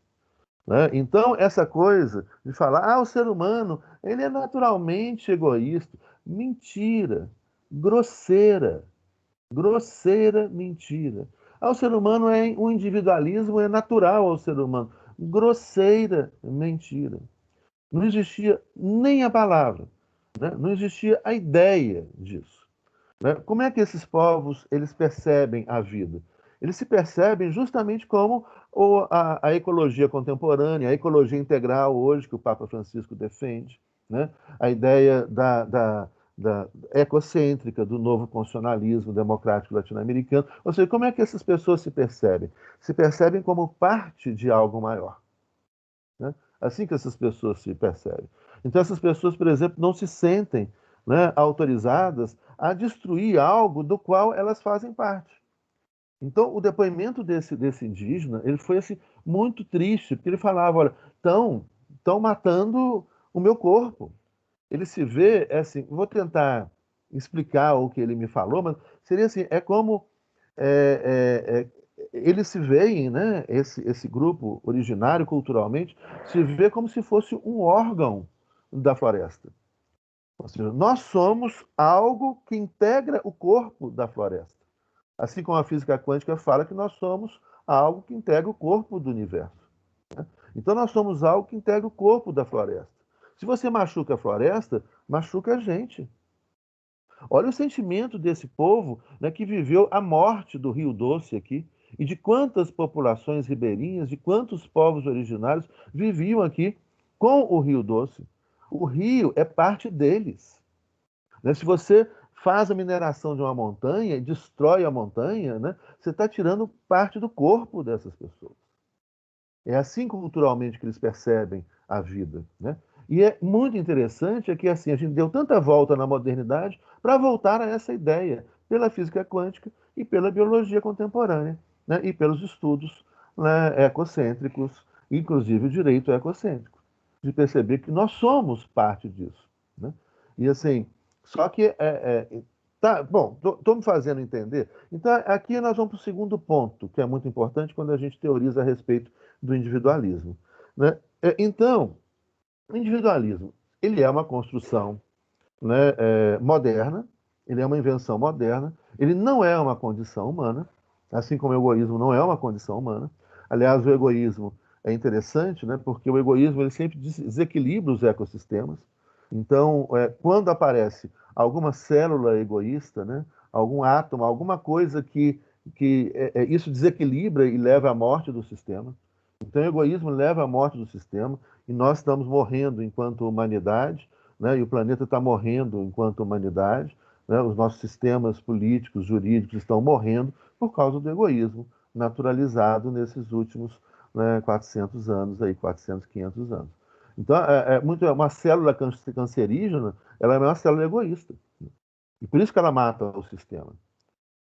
Né? Então, essa coisa de falar, o ser humano, ele é naturalmente egoísta. Mentira. Grosseira. Grosseira mentira. O ser humano um individualismo é natural ao ser humano. Grosseira mentira. Não existia nem a palavra, né? Não existia a ideia disso, né? Como é que esses povos eles percebem a vida? Eles se percebem justamente como a ecologia contemporânea, a ecologia integral hoje que o Papa Francisco defende, né? A ideia da ecocêntrica, do novo constitucionalismo democrático latino-americano. Ou seja, como é que essas pessoas se percebem? Se percebem como parte de algo maior, né? Assim que essas pessoas se percebem. Então, essas pessoas, por exemplo, não se sentem, né, autorizadas a destruir algo do qual elas fazem parte. Então, o depoimento desse indígena, ele foi assim, muito triste, porque ele falava, olha, estão matando o meu corpo. Ele se vê, assim, vou tentar explicar o que ele me falou, mas seria assim, é como eles se veem, né, esse grupo originário culturalmente, se vê como se fosse um órgão da floresta. Ou seja, nós somos algo que integra o corpo da floresta. Assim como a física quântica fala que nós somos algo que integra o corpo do universo. Então nós somos algo que integra o corpo da floresta. Se você machuca a floresta, machuca a gente. Olha o sentimento desse povo, né, que viveu a morte do Rio Doce aqui, e de quantas populações ribeirinhas, de quantos povos originários viviam aqui com o Rio Doce. O rio é parte deles. Né? Se você faz a mineração de uma montanha e destrói a montanha, né, você está tirando parte do corpo dessas pessoas. É assim culturalmente que eles percebem a vida, né? E é muito interessante é que assim a gente deu tanta volta na modernidade para voltar a essa ideia pela física quântica e pela biologia contemporânea, né? E pelos estudos, né, ecocêntricos, inclusive o direito ecocêntrico, de perceber que nós somos parte disso, né? E assim, só que tá bom, estou me fazendo entender. Então aqui nós vamos para o segundo ponto, que é muito importante quando a gente teoriza a respeito do individualismo, né? Então, o individualismo, ele é uma construção, né, moderna, ele é uma invenção moderna, ele não é uma condição humana, assim como o egoísmo não é uma condição humana. Aliás, o egoísmo é interessante, né, porque o egoísmo ele sempre desequilibra os ecossistemas. Então, quando aparece alguma célula egoísta, né, algum átomo, alguma coisa que isso desequilibra e leva à morte do sistema. Então, o egoísmo leva à morte do sistema e nós estamos morrendo enquanto humanidade, né? E o planeta está morrendo enquanto humanidade, né? Os nossos sistemas políticos, jurídicos estão morrendo por causa do egoísmo naturalizado nesses últimos, né, 400 anos, aí, 400, 500 anos. Então, uma célula cancerígena, ela é uma célula egoísta. E por isso que ela mata o sistema,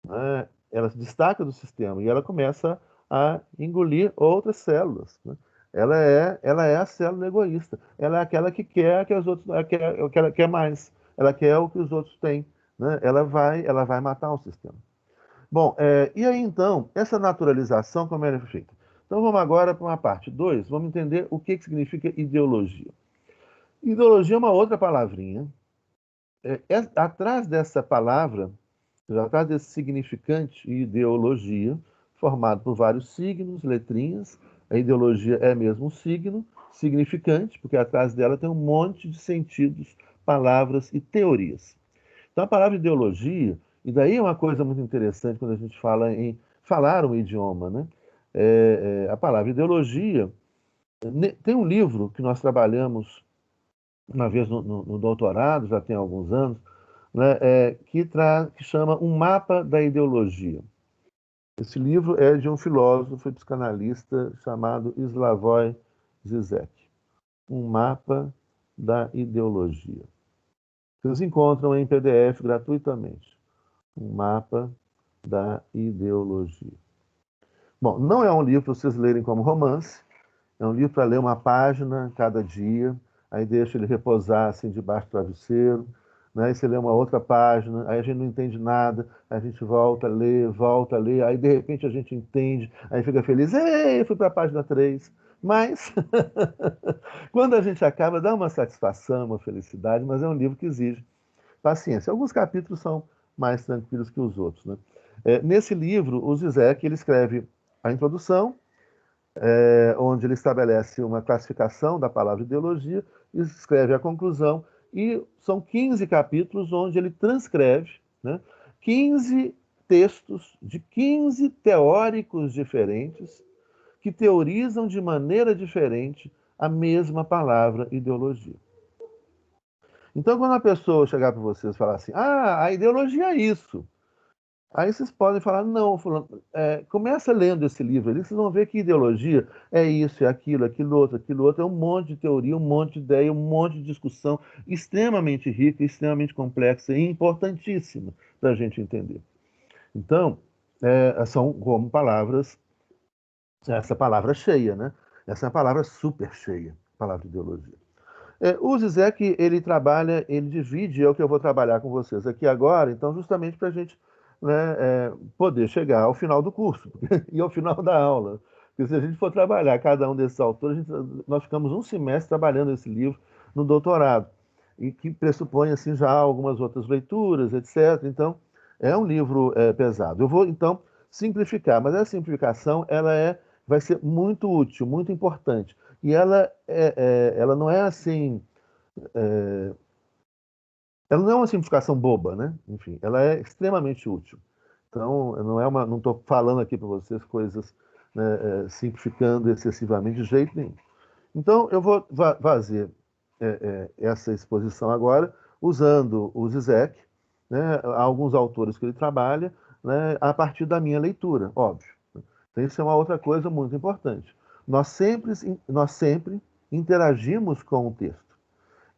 né? Ela se destaca do sistema e ela começa a engolir outras células, né? Ela é a célula egoísta. Ela é aquela que quer que os outros, ela quer mais. Ela quer o que os outros têm, né? Ela vai matar o sistema. Bom, e aí então, essa naturalização, como ela é feita? Então vamos agora para uma parte 2. Vamos entender o que significa ideologia. Ideologia é uma outra palavrinha. Atrás dessa palavra, atrás desse significante ideologia, formado por vários signos, letrinhas. A ideologia é mesmo um signo, significante, porque atrás dela tem um monte de sentidos, palavras e teorias. Então, a palavra ideologia, e daí é uma coisa muito interessante quando a gente fala em falar um idioma, né? A palavra ideologia, tem um livro que nós trabalhamos uma vez no doutorado, já tem alguns anos, né, que chama Um Mapa da Ideologia. Esse livro é de um filósofo e psicanalista chamado Slavoj Zizek. Um Mapa da Ideologia. Vocês encontram em PDF gratuitamente. Um Mapa da Ideologia. Bom, não é um livro para vocês lerem como romance, é um livro para ler uma página cada dia, aí deixa ele repousar assim debaixo do travesseiro, né? Aí você lê uma outra página, aí a gente não entende nada, aí a gente volta a ler, aí de repente a gente entende, aí fica feliz, ei, eu fui para a página 3. Mas quando a gente acaba, dá uma satisfação, uma felicidade, mas é um livro que exige paciência. Alguns capítulos são mais tranquilos que os outros, né? Nesse livro, o Zizek ele escreve a introdução, onde ele estabelece uma classificação da palavra ideologia, escreve a conclusão, e são 15 capítulos onde ele transcreve, né, 15 textos de 15 teóricos diferentes que teorizam de maneira diferente a mesma palavra ideologia. Então, quando a pessoa chegar para vocês e falar assim, a ideologia é isso, aí vocês podem falar, não, fulano, começa lendo esse livro ali, vocês vão ver que ideologia é isso, é aquilo outro, é um monte de teoria, um monte de ideia, um monte de discussão extremamente rica, extremamente complexa e importantíssima para a gente entender. Então, são como palavras, essa palavra cheia, né? Essa é uma palavra super cheia, a palavra ideologia. O Zizek, ele trabalha, ele divide, é o que eu vou trabalhar com vocês aqui agora, então justamente para a gente, né, poder chegar ao final do curso e ao final da aula. Porque se a gente for trabalhar cada um desses autores, nós ficamos um semestre trabalhando esse livro no doutorado. e que pressupõe assim já algumas outras leituras, etc. Então, é um livro pesado. Eu vou, então, simplificar, mas essa simplificação vai ser muito útil, muito importante. E ela não é assim, ela não é uma simplificação boba, né? Enfim, ela é extremamente útil. Então, não estou falando aqui para vocês coisas, né, simplificando excessivamente de jeito nenhum. Então, eu vou fazer essa exposição agora usando o Zizek, né, alguns autores que ele trabalha, né, a partir da minha leitura, óbvio. Então, isso é uma outra coisa muito importante. Nós sempre interagimos com o texto.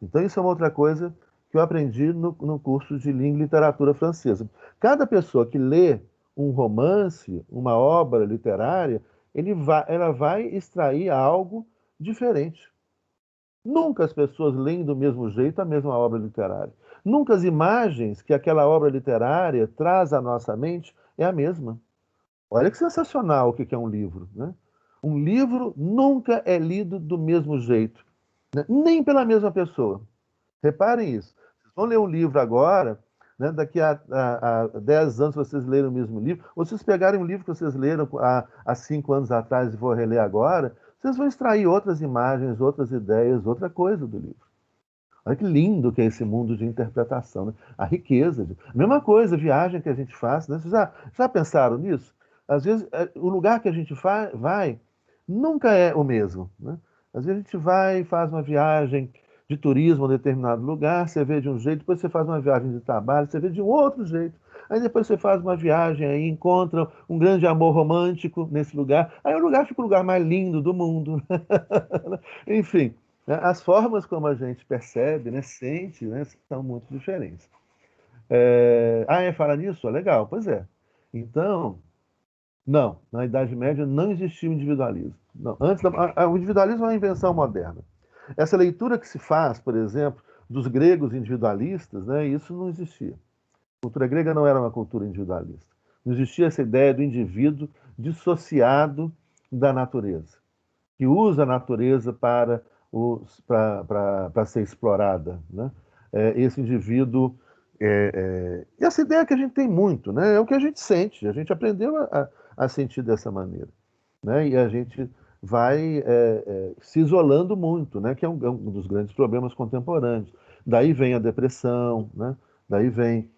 Então, isso é uma outra coisa que eu aprendi no curso de Língua e Literatura Francesa. Cada pessoa que lê um romance, uma obra literária, ela vai extrair algo diferente. Nunca as pessoas leem do mesmo jeito a mesma obra literária. Nunca as imagens que aquela obra literária traz à nossa mente é a mesma. Olha que sensacional o que é um livro, né? Um livro nunca é lido do mesmo jeito, né? Nem pela mesma pessoa. Reparem isso. Vocês vão ler um livro agora, né? Daqui a 10 anos vocês lerem o mesmo livro, ou vocês pegarem um livro que vocês leram há 5 anos atrás e vão reler agora, vocês vão extrair outras imagens, outras ideias, outra coisa do livro. Olha que lindo que é esse mundo de interpretação, né? A riqueza. A mesma coisa, viagem que a gente faz, né? Vocês já pensaram nisso? Às vezes, o lugar que a gente vai nunca é o mesmo, né? Às vezes a gente vai e faz uma viagem de turismo a um determinado lugar, você vê de um jeito, depois você faz uma viagem de trabalho, você vê de um outro jeito. Aí depois você faz uma viagem aí, encontra um grande amor romântico nesse lugar. Aí o lugar fica o lugar mais lindo do mundo. Enfim, né, as formas como a gente percebe, né, sente, né, são muito diferentes. Fala nisso? Legal, pois é. Então, não, na Idade Média não existia o individualismo. Não, o individualismo é uma invenção moderna. Essa leitura que se faz, por exemplo, dos gregos individualistas, né, isso não existia. A cultura grega não era uma cultura individualista. Não existia essa ideia do indivíduo dissociado da natureza, que usa a natureza para ser explorada, né? Esse indivíduo, essa ideia que a gente tem muito, né? É o que a gente sente, a gente aprendeu a sentir dessa maneira, né? E a gente vai se isolando muito, né? Que é um dos grandes problemas contemporâneos. Daí vem a depressão, né? Daí vem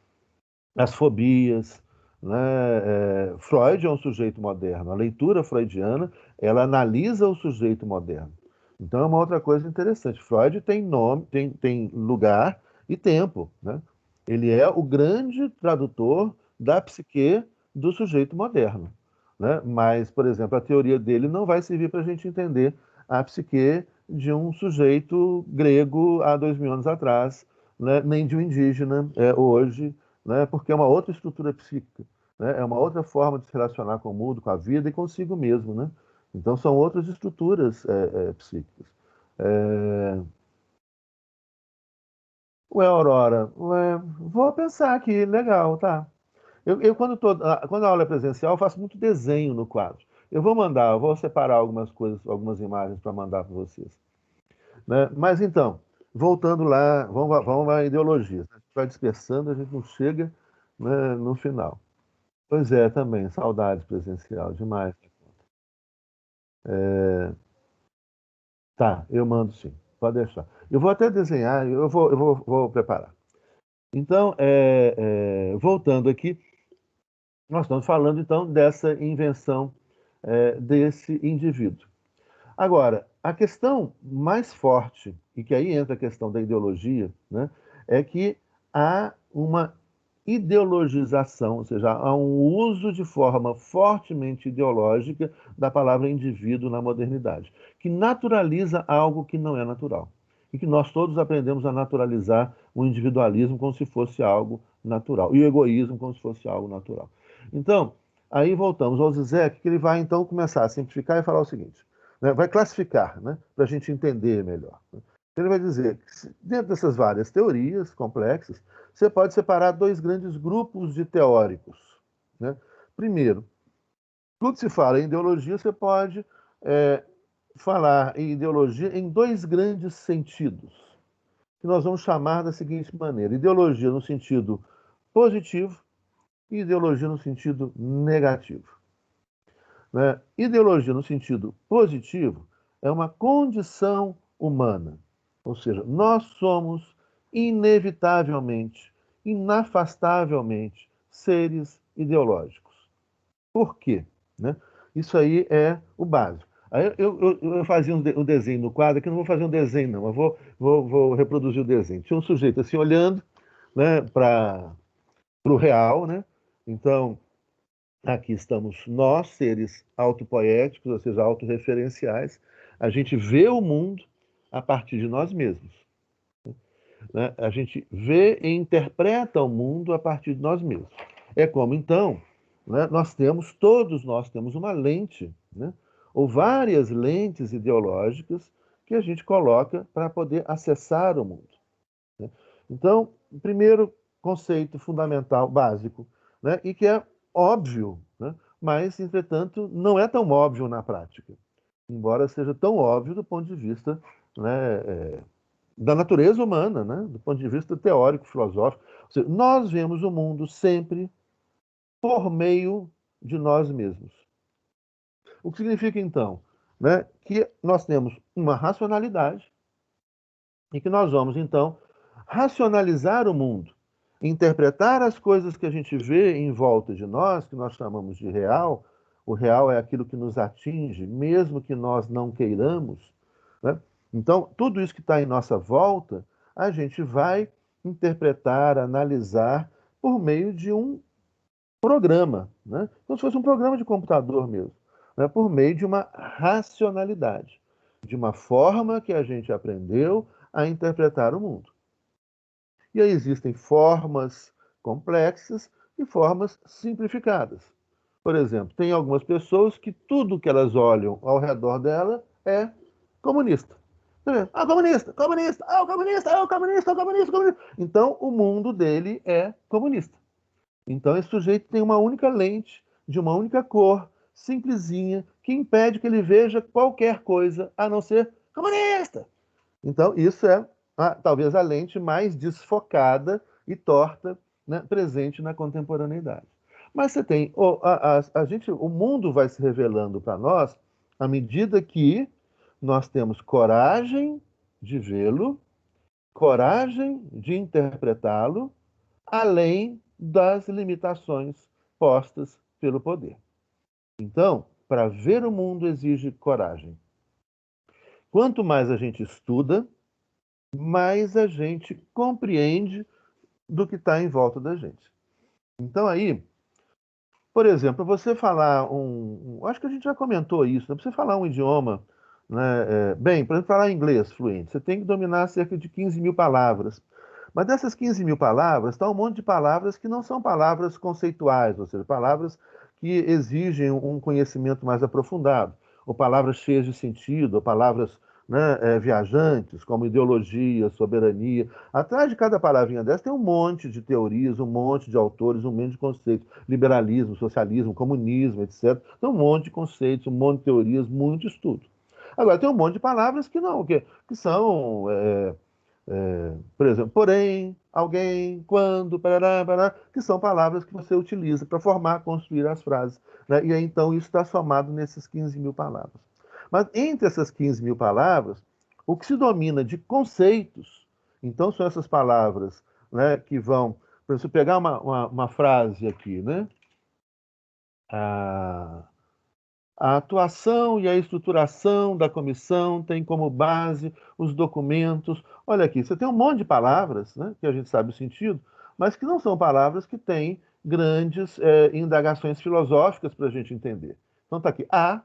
as fobias, né? Freud é um sujeito moderno. A leitura freudiana, ela analisa o sujeito moderno. Então é uma outra coisa interessante. Freud tem nome, tem lugar e tempo, né? Ele é o grande tradutor da psique do sujeito moderno, né? Mas, por exemplo, a teoria dele não vai servir para a gente entender a psique de um sujeito grego há 2000 anos atrás, né? Nem de um indígena hoje, né? Porque é uma outra estrutura psíquica, né? É uma outra forma de se relacionar com o mundo, com a vida e consigo mesmo, né? Então são outras estruturas psíquicas. É... Ué, Aurora, vou pensar aqui, legal, tá. Quando a aula é presencial, eu faço muito desenho no quadro. Eu vou separar algumas coisas, algumas imagens para mandar para vocês, né? Mas então, voltando lá, vamos à ideologia. A gente vai dispersando, a gente não chega, né, no final. Pois é, também, saudades presencial, demais. Tá, eu mando sim, pode deixar. Eu vou até desenhar, vou preparar. Então, voltando aqui, nós estamos falando então dessa invenção desse indivíduo. Agora, a questão mais forte, e que aí entra a questão da ideologia, né, é que há uma ideologização, ou seja, há um uso de forma fortemente ideológica da palavra indivíduo na modernidade, que naturaliza algo que não é natural. E que nós todos aprendemos a naturalizar o individualismo como se fosse algo natural, e o egoísmo como se fosse algo natural. Então, aí voltamos ao Zizek, que ele vai então começar a simplificar e falar o seguinte, né, vai classificar, né, para a gente entender melhor. Ele vai dizer que dentro dessas várias teorias complexas, você pode separar dois grandes grupos de teóricos, né? Primeiro, quando se fala em ideologia, você pode falar em ideologia em dois grandes sentidos. que nós vamos chamar da seguinte maneira: ideologia no sentido positivo e ideologia no sentido negativo. Né? Ideologia no sentido positivo é uma condição humana, ou seja, nós somos inevitavelmente, inafastavelmente seres ideológicos. Por quê? Né? Isso aí é o básico. Aí eu fazia um desenho no quadro, aqui eu não vou fazer um desenho, não, eu vou reproduzir o desenho. Tinha um sujeito assim olhando, né, para o real, né? Então, aqui estamos nós, seres autopoéticos, ou seja, autorreferenciais. A gente vê o mundo a partir de nós mesmos. Né? A gente vê e interpreta o mundo a partir de nós mesmos. É como, então, né, todos nós temos uma lente, né, ou várias lentes ideológicas que a gente coloca para poder acessar o mundo. Né? Então, o primeiro conceito fundamental, básico, né, e que é óbvio, né, mas, entretanto, não é tão óbvio na prática, embora seja tão óbvio do ponto de vista, né, da natureza humana, né, do ponto de vista teórico, filosófico. Ou seja, nós vemos o mundo sempre por meio de nós mesmos. O que significa, então, né, que nós temos uma racionalidade e que nós vamos, então, racionalizar o mundo, interpretar as coisas que a gente vê em volta de nós, que nós chamamos de real. O real é aquilo que nos atinge, mesmo que nós não queiramos. Né? Então, tudo isso que está em nossa volta, a gente vai interpretar, analisar por meio de um programa, né? Como se fosse um programa de computador mesmo, né? Por meio de uma racionalidade, de uma forma que a gente aprendeu a interpretar o mundo. E aí existem formas complexas e formas simplificadas. Por exemplo, tem algumas pessoas que tudo que elas olham ao redor dela é comunista. Ah, comunista, comunista, ah, comunista, ah, comunista, comunista, comunista. Então, o mundo dele é comunista. Então, esse sujeito tem uma única lente, de uma única cor, simplesinha, que impede que ele veja qualquer coisa a não ser comunista. Então, isso é talvez a lente mais desfocada e torta, né, presente na contemporaneidade. Mas você tem, o mundo vai se revelando para nós à medida que nós temos coragem de vê-lo, coragem de interpretá-lo, além das limitações postas pelo poder. Então, para ver o mundo exige coragem. Quanto mais a gente estuda, mais a gente compreende do que está em volta da gente. Então aí, por exemplo, você falar acho que a gente já comentou isso, né? Pra você falar um idioma, né, bem, para falar inglês fluente, você tem que dominar cerca de 15 mil palavras. Mas dessas 15 mil palavras, está um monte de palavras que não são palavras conceituais, ou seja, palavras que exigem um conhecimento mais aprofundado, ou palavras cheias de sentido, ou palavras, né, viajantes, como ideologia, soberania. Atrás de cada palavrinha dessa tem um monte de teorias, um monte de autores, um monte de conceitos. Liberalismo, socialismo, comunismo, etc. Tem um monte de conceitos, um monte de teorias, muito estudo. Agora, tem um monte de palavras que não, que são, por exemplo, porém, alguém, quando, parará, parará, que são palavras que você utiliza para formar, construir as frases. Né? E aí, então, isso está somado nesses 15 mil palavras. Mas entre essas 15 mil palavras, o que se domina de conceitos, então são essas palavras, né, que vão. Para você pegar uma frase aqui, né? A atuação e a estruturação da comissão tem como base os documentos. Olha aqui, você tem um monte de palavras, né, que a gente sabe o sentido, mas que não são palavras que têm grandes indagações filosóficas para a gente entender. Então está aqui, a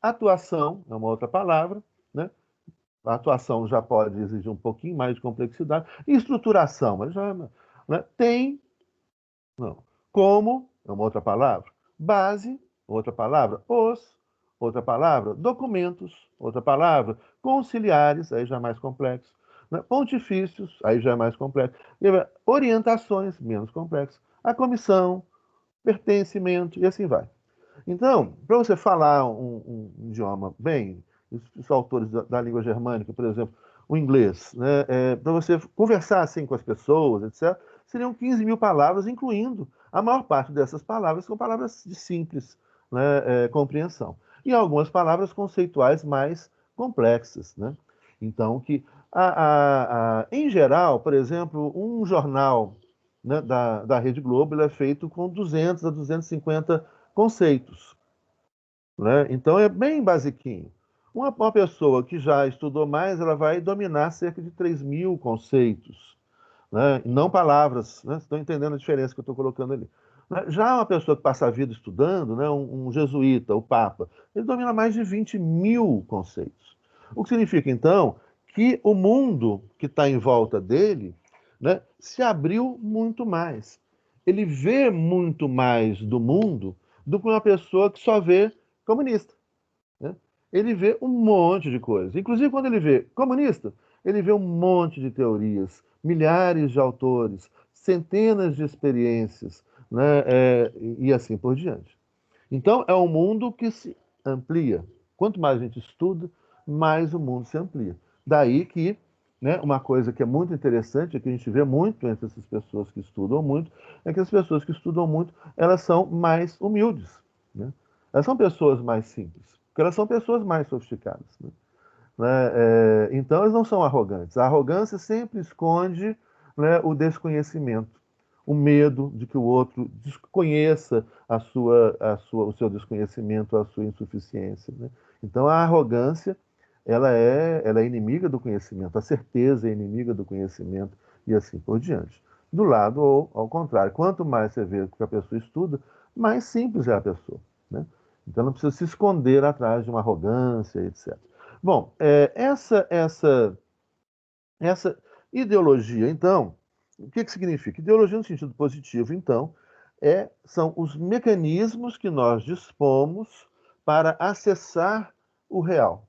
atuação é uma outra palavra, né? A atuação já pode exigir um pouquinho mais de complexidade. E estruturação, mas já, né? Tem, não. Como, é uma outra palavra. Base, outra palavra. Os, outra palavra. Documentos, outra palavra. Conciliares, aí já é mais complexo. Né? Pontifícios, aí já é mais complexo. Orientações, menos complexo. A comissão, pertencimento, e assim vai. Então, para você falar um idioma bem, os autores da língua germânica, por exemplo, o inglês, né? Para você conversar assim com as pessoas, etc., seriam 15 mil palavras, incluindo a maior parte dessas palavras são palavras de simples, né, compreensão. E algumas palavras conceituais mais complexas, né? Então, em geral, por exemplo, um jornal, né, da Rede Globo, ele é feito com 200 a 250 conceitos, né? Então é bem basiquinho. Uma pessoa que já estudou mais, ela vai dominar cerca de 3 mil conceitos, né? E não palavras, né? Vocês estão entendendo a diferença que eu estou colocando ali. Né? Já uma pessoa que passa a vida estudando, né, um jesuíta, o Papa, ele domina mais de 20 mil conceitos. O que significa, então, que o mundo que está em volta dele, né, se abriu muito mais. Ele vê muito mais do mundo do que uma pessoa que só vê comunista, né? Ele vê um monte de coisas. Inclusive, quando ele vê comunista, ele vê um monte de teorias, milhares de autores, centenas de experiências, né? E assim por diante. Então, é um mundo que se amplia. Quanto mais a gente estuda, mais o mundo se amplia. Daí que, né, uma coisa que é muito interessante, que a gente vê muito entre essas pessoas que estudam muito, é que as pessoas que estudam muito, elas são mais humildes, né? Elas são pessoas mais simples, porque elas são pessoas mais sofisticadas, né? Então, elas não são arrogantes. A arrogância sempre esconde, né, o desconhecimento, o medo de que o outro desconheça o seu desconhecimento, a sua insuficiência, né? Então, a arrogância, ela é inimiga do conhecimento, a certeza é inimiga do conhecimento e assim por diante. Do lado ou ao contrário, quanto mais você vê que a pessoa estuda, mais simples é a pessoa, né? Então, não precisa se esconder atrás de uma arrogância, etc. Bom, essa ideologia, então, o que significa? Ideologia no sentido positivo, então, são os mecanismos que nós dispomos para acessar o real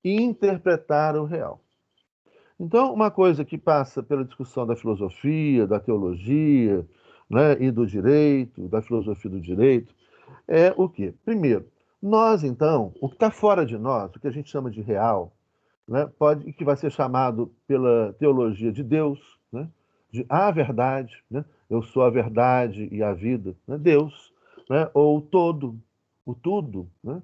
e interpretar o real. Então, uma coisa que passa pela discussão da filosofia, da teologia, né, e do direito, da filosofia do direito, é o quê? Primeiro, nós, então, o que está fora de nós, o que a gente chama de real, né, que vai ser chamado pela teologia de Deus, né, de a verdade, né, eu sou a verdade e a vida, né, Deus, né, ou o todo, o tudo, né,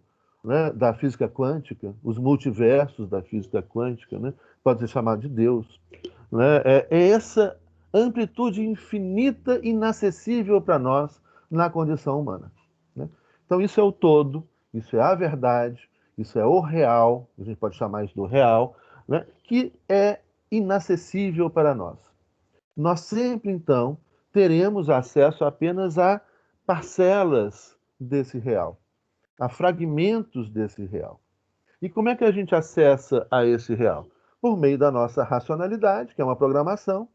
da física quântica, os multiversos da física quântica, né, pode ser chamado de Deus, né, é essa amplitude infinita, inacessível para nós na condição humana, né? Então isso é o todo, isso é a verdade, isso é o real, a gente pode chamar isso do real, né, que é inacessível para nós. Nós sempre, então, teremos acesso apenas a parcelas desse real, a fragmentos desse real. E como é que a gente acessa a esse real? Por meio da nossa racionalidade, que é uma programação.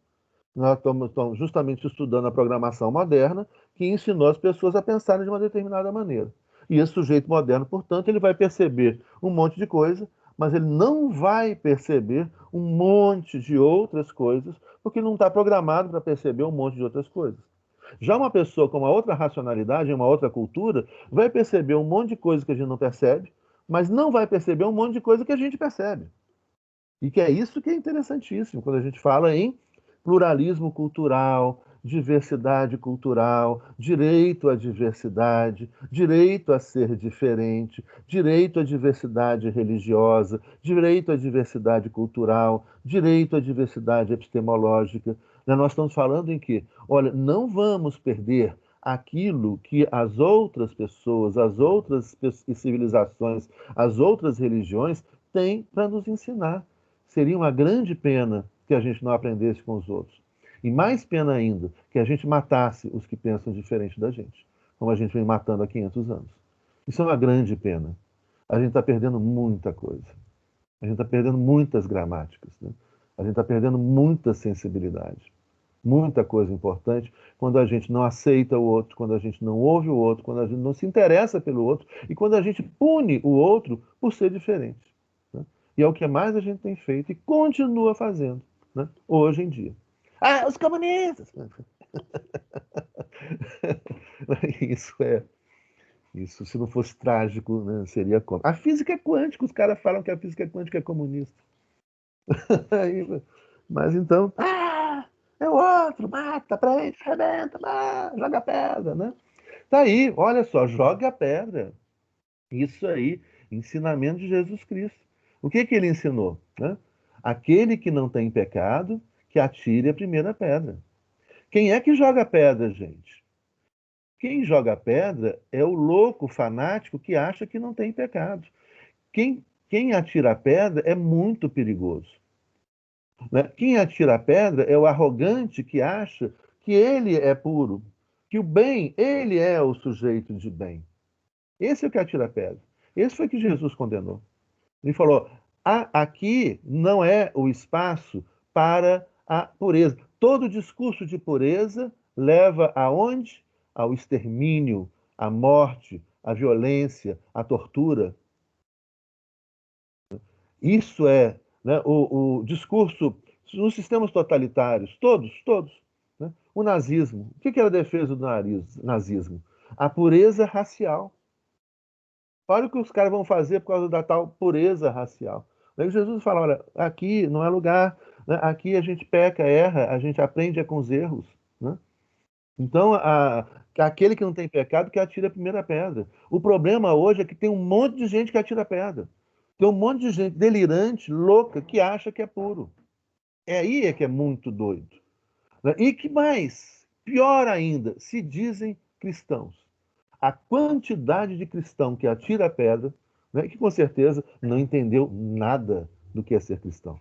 Nós estamos justamente estudando a programação moderna, que ensinou as pessoas a pensarem de uma determinada maneira. E esse sujeito moderno, portanto, ele vai perceber um monte de coisa, mas ele não vai perceber um monte de outras coisas, porque ele não está programado para perceber um monte de outras coisas. Já uma pessoa com uma outra racionalidade, uma outra cultura, vai perceber um monte de coisa que a gente não percebe, mas não vai perceber um monte de coisa que a gente percebe. E que é isso que é interessantíssimo quando a gente fala em pluralismo cultural, diversidade cultural, direito à diversidade, direito a ser diferente, direito à diversidade religiosa, direito à diversidade cultural, direito à diversidade epistemológica. Nós estamos falando em que, olha, não vamos perder aquilo que as outras pessoas, as outras civilizações, as outras religiões têm para nos ensinar. Seria uma grande pena que a gente não aprendesse com os outros. E mais pena ainda, que a gente matasse os que pensam diferente da gente, como a gente vem matando há 500 anos. Isso é uma grande pena. A gente está perdendo muita coisa. A gente está perdendo muitas gramáticas, né? A gente está perdendo muita sensibilidade. Muita coisa importante quando a gente não aceita o outro, quando a gente não ouve o outro, quando a gente não se interessa pelo outro e quando a gente pune o outro por ser diferente, né? E é o que mais a gente tem feito e continua fazendo, né, hoje em dia. Ah, os comunistas! Isso isso, se não fosse trágico, né, seria como? A física é quântica, os caras falam que a física quântica é comunista. Mas então, é o outro, mata, prende, arrebenta, joga pedra, né? Tá aí, olha só, joga a pedra. Isso aí, ensinamento de Jesus Cristo. O que que ele ensinou, né? Aquele que não tem pecado, que atire a primeira pedra. Quem é que joga pedra, gente? Quem joga pedra é o louco fanático que acha que não tem pecado. Quem atira a pedra é muito perigoso, né? Quem atira a pedra é o arrogante que acha que ele é puro, que o bem, ele é o sujeito de bem. Esse é o que atira a pedra. Esse foi que Jesus condenou. Ele falou: aqui não é o espaço para a pureza. Todo discurso de pureza leva aonde? Ao extermínio, à morte, à violência, à tortura. Isso é, né, o discurso nos sistemas totalitários, todos. Né? O nazismo. O que era a defesa do nazismo? A pureza racial. Olha o que os caras vão fazer por causa da tal pureza racial. Daí Jesus fala: olha, aqui não é lugar, né? Aqui a gente peca, erra, a gente aprende com os erros. Né? Então, aquele que não tem pecado que atira a primeira pedra. O problema hoje é que tem um monte de gente que atira pedra. Tem um monte de gente delirante, louca, que acha que é puro. É aí que é muito doido. Né? E que mais? Pior ainda, se dizem cristãos. A quantidade de cristão que atira a pedra, né, que com certeza não entendeu nada do que é ser cristão.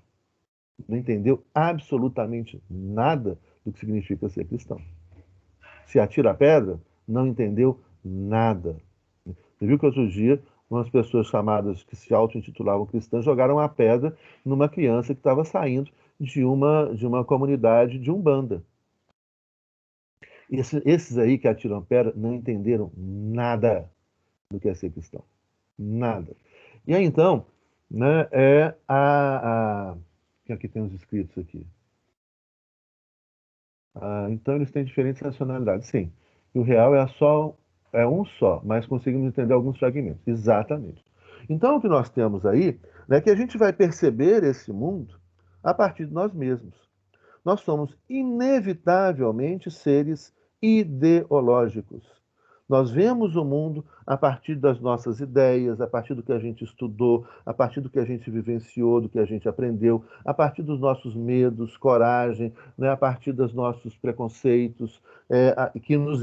Não entendeu absolutamente nada do que significa ser cristão. Se atira a pedra, não entendeu nada. Você viu que outro dia umas pessoas chamadas que se auto-intitulavam cristãs jogaram a pedra numa criança que estava saindo de uma comunidade de Umbanda. Esses aí que atiram pedra não entenderam nada do que é ser cristão. Nada. E aí, então, né, aqui tem os escritos aqui. Então, eles têm diferentes nacionalidades, sim. E o real é um só, mas conseguimos entender alguns fragmentos. Exatamente. Então, o que nós temos aí é que a gente vai perceber esse mundo a partir de nós mesmos. Nós somos inevitavelmente seres ideológicos. Nós vemos o mundo a partir das nossas ideias, a partir do que a gente estudou, a partir do que a gente vivenciou, do que a gente aprendeu, a partir dos nossos medos, coragem, né, a partir dos nossos preconceitos, que nos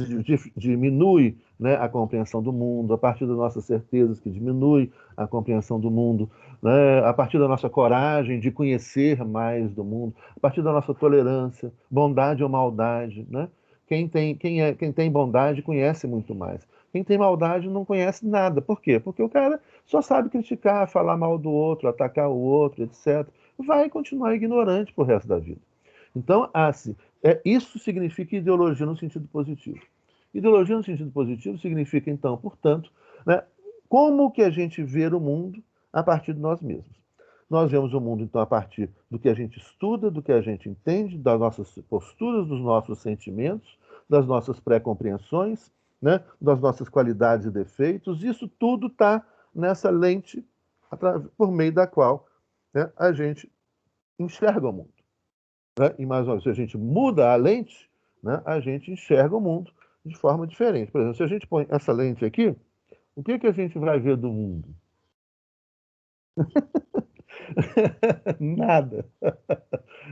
diminui, né, a compreensão do mundo, a partir das nossas certezas, que diminui a compreensão do mundo, né, a partir da nossa coragem de conhecer mais do mundo, a partir da nossa tolerância, bondade ou maldade, né? Quem tem bondade conhece muito mais. Quem tem maldade não conhece nada. Por quê? Porque o cara só sabe criticar, falar mal do outro, atacar o outro, etc. Vai continuar ignorante pro resto da vida. Então, assim, isso significa ideologia no sentido positivo. Ideologia no sentido positivo significa, então, portanto, né, como que a gente vê o mundo a partir de nós mesmos. Nós vemos o mundo, então, a partir do que a gente estuda, do que a gente entende, das nossas posturas, dos nossos sentimentos, das nossas pré-compreensões, né, das nossas qualidades e defeitos. Isso tudo está nessa lente por meio da qual, né, a gente enxerga o mundo. Né? E mais uma vez, se a gente muda a lente, né, a gente enxerga o mundo de forma diferente. Por exemplo, se a gente põe essa lente aqui, o que a gente vai ver do mundo? Nada.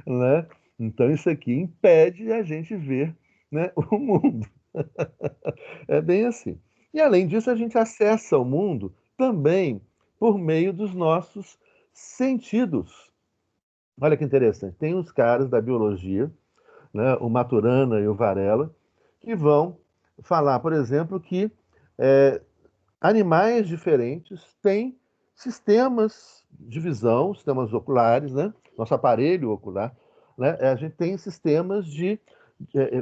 Né? Então isso aqui impede a gente ver, né, o mundo. É bem assim. E além disso, a gente acessa o mundo também por meio dos nossos sentidos. Olha que interessante. Tem os caras da biologia, né, o Maturana e o Varela, que vão falar, por exemplo, que é, animais diferentes têm sistemas de visão, sistemas oculares, né? Nosso aparelho ocular, né? A gente tem sistemas de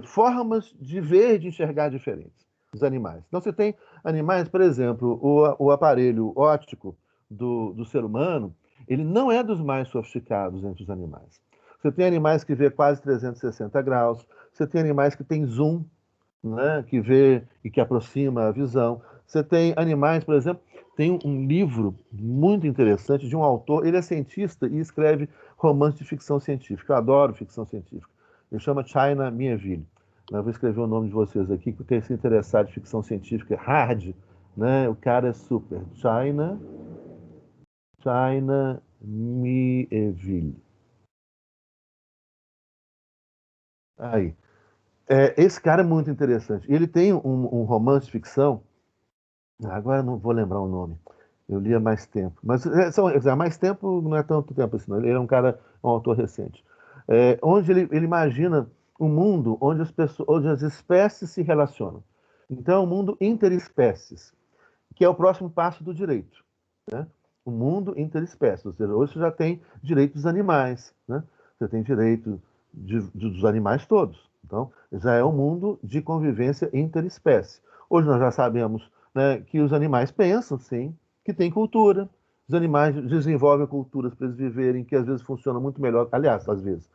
formas de ver, de enxergar diferentes dos animais. Então você tem animais, por exemplo, o aparelho óptico do ser humano, ele não é dos mais sofisticados entre os animais. Você tem animais que vê quase 360 graus, você tem animais que têm zoom, né, que vê e que aproxima a visão. Você tem animais, por exemplo, tem um livro muito interessante de um autor, ele é cientista e escreve romance de ficção científica. Eu adoro ficção científica. Ele chama China Miéville. Eu vou escrever o nome de vocês aqui, que quem se interessar de ficção científica hard, né? O cara é super. China Miéville. Aí. Esse cara é muito interessante. Ele tem um romance de ficção, agora eu não vou lembrar o nome. Eu li há mais tempo. Mas há mais tempo não é tanto tempo assim, não. Ele é um cara, um autor recente. Onde ele imagina um mundo onde as espécies se relacionam. Então, é um mundo interespécies, que é o próximo passo do direito, né? O mundo interespécies. Ou seja, hoje você já tem direitos dos animais, né? Você tem direito dos animais todos. Então, já é um mundo de convivência interespécie. Hoje nós já sabemos, né, que os animais pensam, sim, que tem cultura. Os animais desenvolvem culturas para eles viverem, que às vezes funcionam muito melhor. Aliás, às vezes,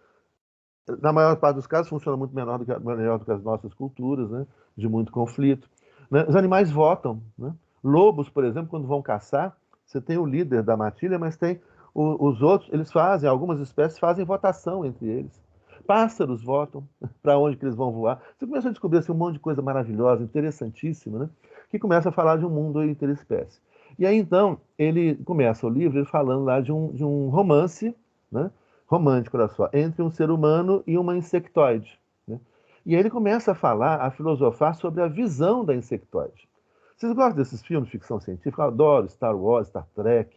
na maior parte dos casos, funciona muito melhor do que as nossas culturas, né? De muito conflito. Né? Os animais votam. Né? Lobos, por exemplo, quando vão caçar, você tem o líder da matilha, mas tem os outros, eles fazem, algumas espécies fazem votação entre eles. Pássaros votam para onde que eles vão voar. Você começa a descobrir assim, um monte de coisa maravilhosa, interessantíssima, né? Que começa a falar de um mundo interespécie. E aí, então, ele começa o livro ele falando lá de um romance, né? Romântico, olha só, entre um ser humano e uma insectoide. Né? E aí ele começa a falar, a filosofar sobre a visão da insectoide. Vocês gostam desses filmes de ficção científica? Eu adoro Star Wars, Star Trek,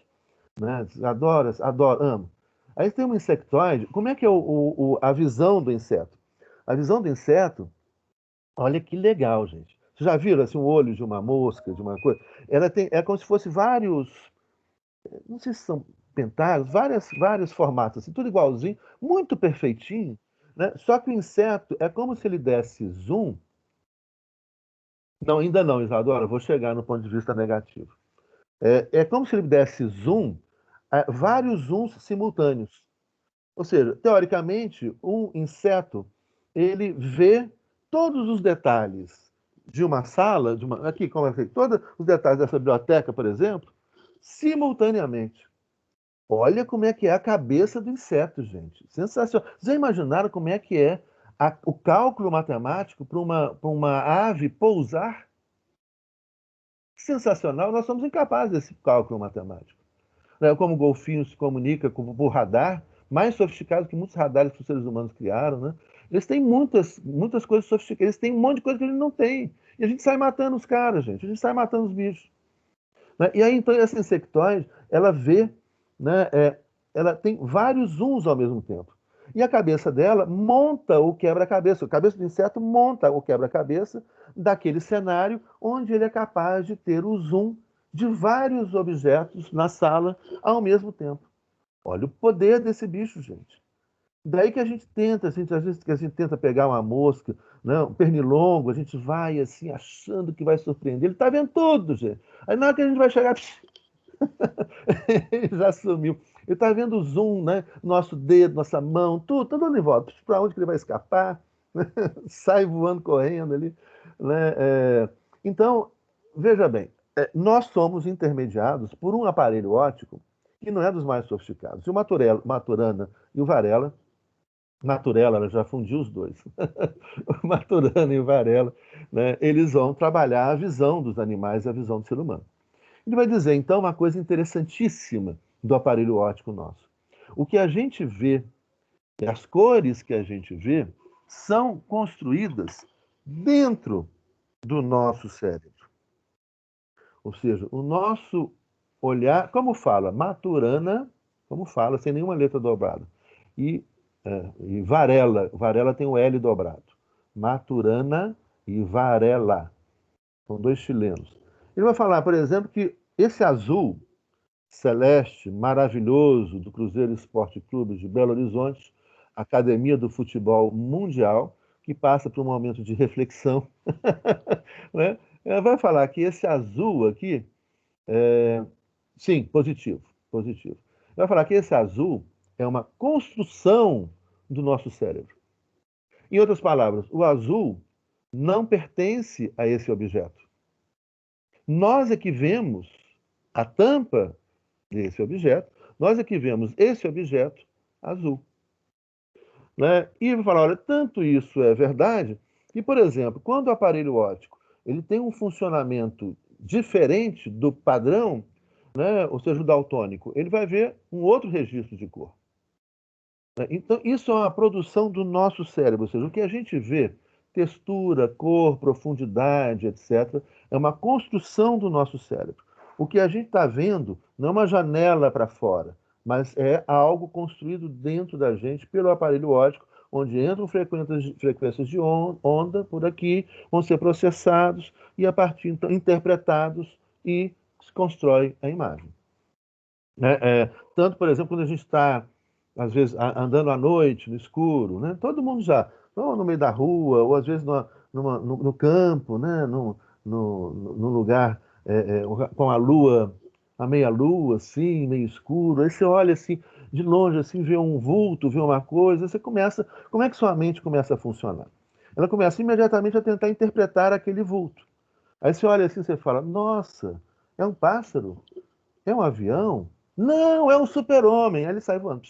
né? Adoro, amo. Aí tem um insectoide, como é que é a visão do inseto? A visão do inseto, olha que legal, gente. Vocês já viram assim, o olho de uma mosca, de uma coisa? É como se fosse vários, não sei se são pentágonos, vários formatos, assim, tudo igualzinho, muito perfeitinho, né? Só que o inseto é como se ele desse zoom. Não, ainda não, Isadora, vou chegar no ponto de vista negativo. É como se ele desse zoom, vários zooms simultâneos. Ou seja, teoricamente, um inseto, ele vê todos os detalhes de uma sala, aqui, como é que todos os detalhes dessa biblioteca, por exemplo, simultaneamente. Olha como é que é a cabeça do inseto, gente. Sensacional. Vocês já imaginaram como é que é o cálculo matemático para uma ave pousar? Sensacional. Nós somos incapazes desse cálculo matemático. Né? Como o golfinho se comunica por radar, mais sofisticado que muitos radares que os seres humanos criaram, né? Eles têm muitas coisas sofisticadas. Eles têm um monte de coisa que eles não têm. E a gente sai matando os caras, gente. A gente sai matando os bichos. Né? E aí, então, essa insectoide, ela vê, né, ela tem vários zooms ao mesmo tempo. E a cabeça dela monta o quebra-cabeça. A cabeça do inseto monta o quebra-cabeça daquele cenário onde ele é capaz de ter o zoom de vários objetos na sala ao mesmo tempo. Olha o poder desse bicho, gente. Daí que a gente tenta, assim, às vezes que a gente tenta pegar uma mosca, né, um pernilongo, a gente vai assim, achando que vai surpreender. Ele está vendo tudo, gente. Aí na hora que a gente vai chegar, ele já sumiu. Ele está vendo o zoom, né? Nosso dedo, nossa mão, tudo, tá dando em volta. Para onde que ele vai escapar? Sai voando, correndo ali. Né? Então, veja bem, nós somos intermediados por um aparelho óptico que não é dos mais sofisticados. E o Maturana e o Varela, ela já fundiu os dois. O Maturana e o Varela, né, eles vão trabalhar a visão dos animais e a visão do ser humano. Ele vai dizer, então, uma coisa interessantíssima do aparelho óptico nosso. O que a gente vê, e as cores que a gente vê, são construídas dentro do nosso cérebro. Ou seja, o nosso olhar, como fala, Maturana, como fala, sem nenhuma letra dobrada. E Varela, Varela tem o L dobrado. Maturana e Varela. São dois chilenos. Ele vai falar, por exemplo, que esse azul celeste, maravilhoso, do Cruzeiro Esporte Clube de Belo Horizonte, Academia do Futebol Mundial, que passa por um momento de reflexão, né? Ela vai falar que esse azul aqui, sim, positivo, positivo. Ela vai falar que esse azul é uma construção do nosso cérebro. Em outras palavras, o azul não pertence a esse objeto. Nós é que vemos a tampa desse objeto, nós aqui vemos esse objeto azul. Né? E vou falar, olha, tanto isso é verdade, que, por exemplo, quando o aparelho óptico ele tem um funcionamento diferente do padrão, né, ou seja, o daltônico, ele vai ver um outro registro de cor. Né? Então, isso é uma produção do nosso cérebro, ou seja, o que a gente vê, textura, cor, profundidade, etc., é uma construção do nosso cérebro. O que a gente está vendo não é uma janela para fora, mas é algo construído dentro da gente pelo aparelho óptico, onde entram frequências de onda por aqui, vão ser processados e, a partir, então, interpretados e se constrói a imagem. Né? Tanto, por exemplo, quando a gente está, às vezes, andando à noite, no escuro, né? Todo mundo já, ou no meio da rua, ou às vezes no campo, né? No lugar com a lua, a meia-lua, assim, meio escuro. Aí você olha assim, de longe, assim, vê um vulto, vê uma coisa, você começa. Como é que sua mente começa a funcionar? Ela começa imediatamente a tentar interpretar aquele vulto. Aí você olha assim, você fala, nossa, é um pássaro? É um avião? Não, é um super-homem. Aí ele sai voando.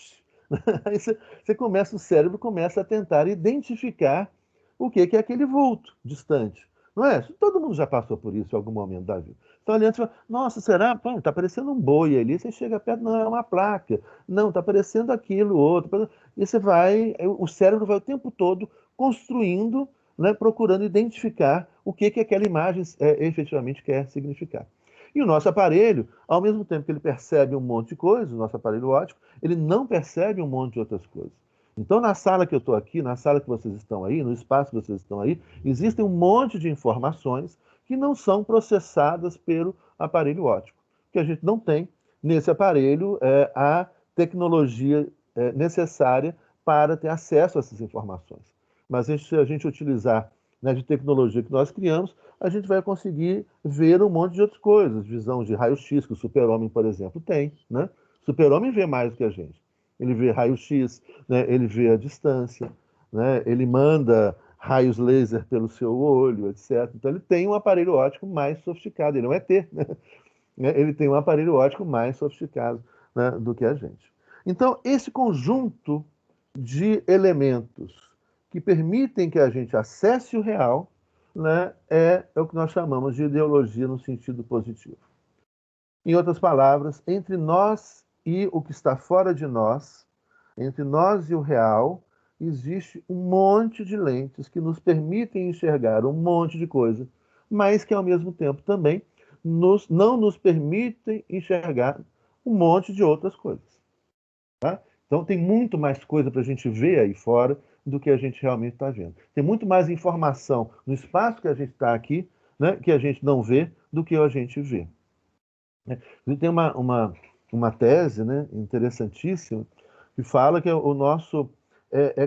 Aí você começa, o cérebro começa a tentar identificar o que é aquele vulto distante. Não é? Todo mundo já passou por isso em algum momento da vida. Então, ali antes, fala, nossa, será? Está parecendo um boi ali. Você chega perto, não, é uma placa. Não, está parecendo aquilo, outro. E você vai, o cérebro vai o tempo todo construindo, né, procurando identificar o que aquela imagem efetivamente quer significar. E o nosso aparelho, ao mesmo tempo que ele percebe um monte de coisas, o nosso aparelho óptico, ele não percebe um monte de outras coisas. Então, na sala que eu estou aqui, na sala que vocês estão aí, no espaço que vocês estão aí, existem um monte de informações que não são processadas pelo aparelho óptico, que a gente não tem nesse aparelho a tecnologia necessária para ter acesso a essas informações. Mas se a gente utilizar, né, de tecnologia que nós criamos, a gente vai conseguir ver um monte de outras coisas. Visão de raio-x, que o super-homem, por exemplo, tem. Né? O super-homem vê mais do que a gente. Ele vê raio-x, né? Ele vê a distância, né? Ele manda raios laser pelo seu olho, etc. Então ele tem um aparelho óptico mais sofisticado. Ele não é ET, né? Ele tem um aparelho óptico mais sofisticado, né, do que a gente. Então, esse conjunto de elementos que permitem que a gente acesse o real, né, é o que nós chamamos de ideologia no sentido positivo. Em outras palavras, entre nós e o que está fora de nós, entre nós e o real, existe um monte de lentes que nos permitem enxergar um monte de coisa, mas que ao mesmo tempo também não nos permitem enxergar um monte de outras coisas. Tá? Então tem muito mais coisa para a gente ver aí fora do que a gente realmente está vendo. Tem muito mais informação no espaço que a gente está aqui, né, que a gente não vê, do que a gente vê. Tem uma tese, né, interessantíssima que fala que o nosso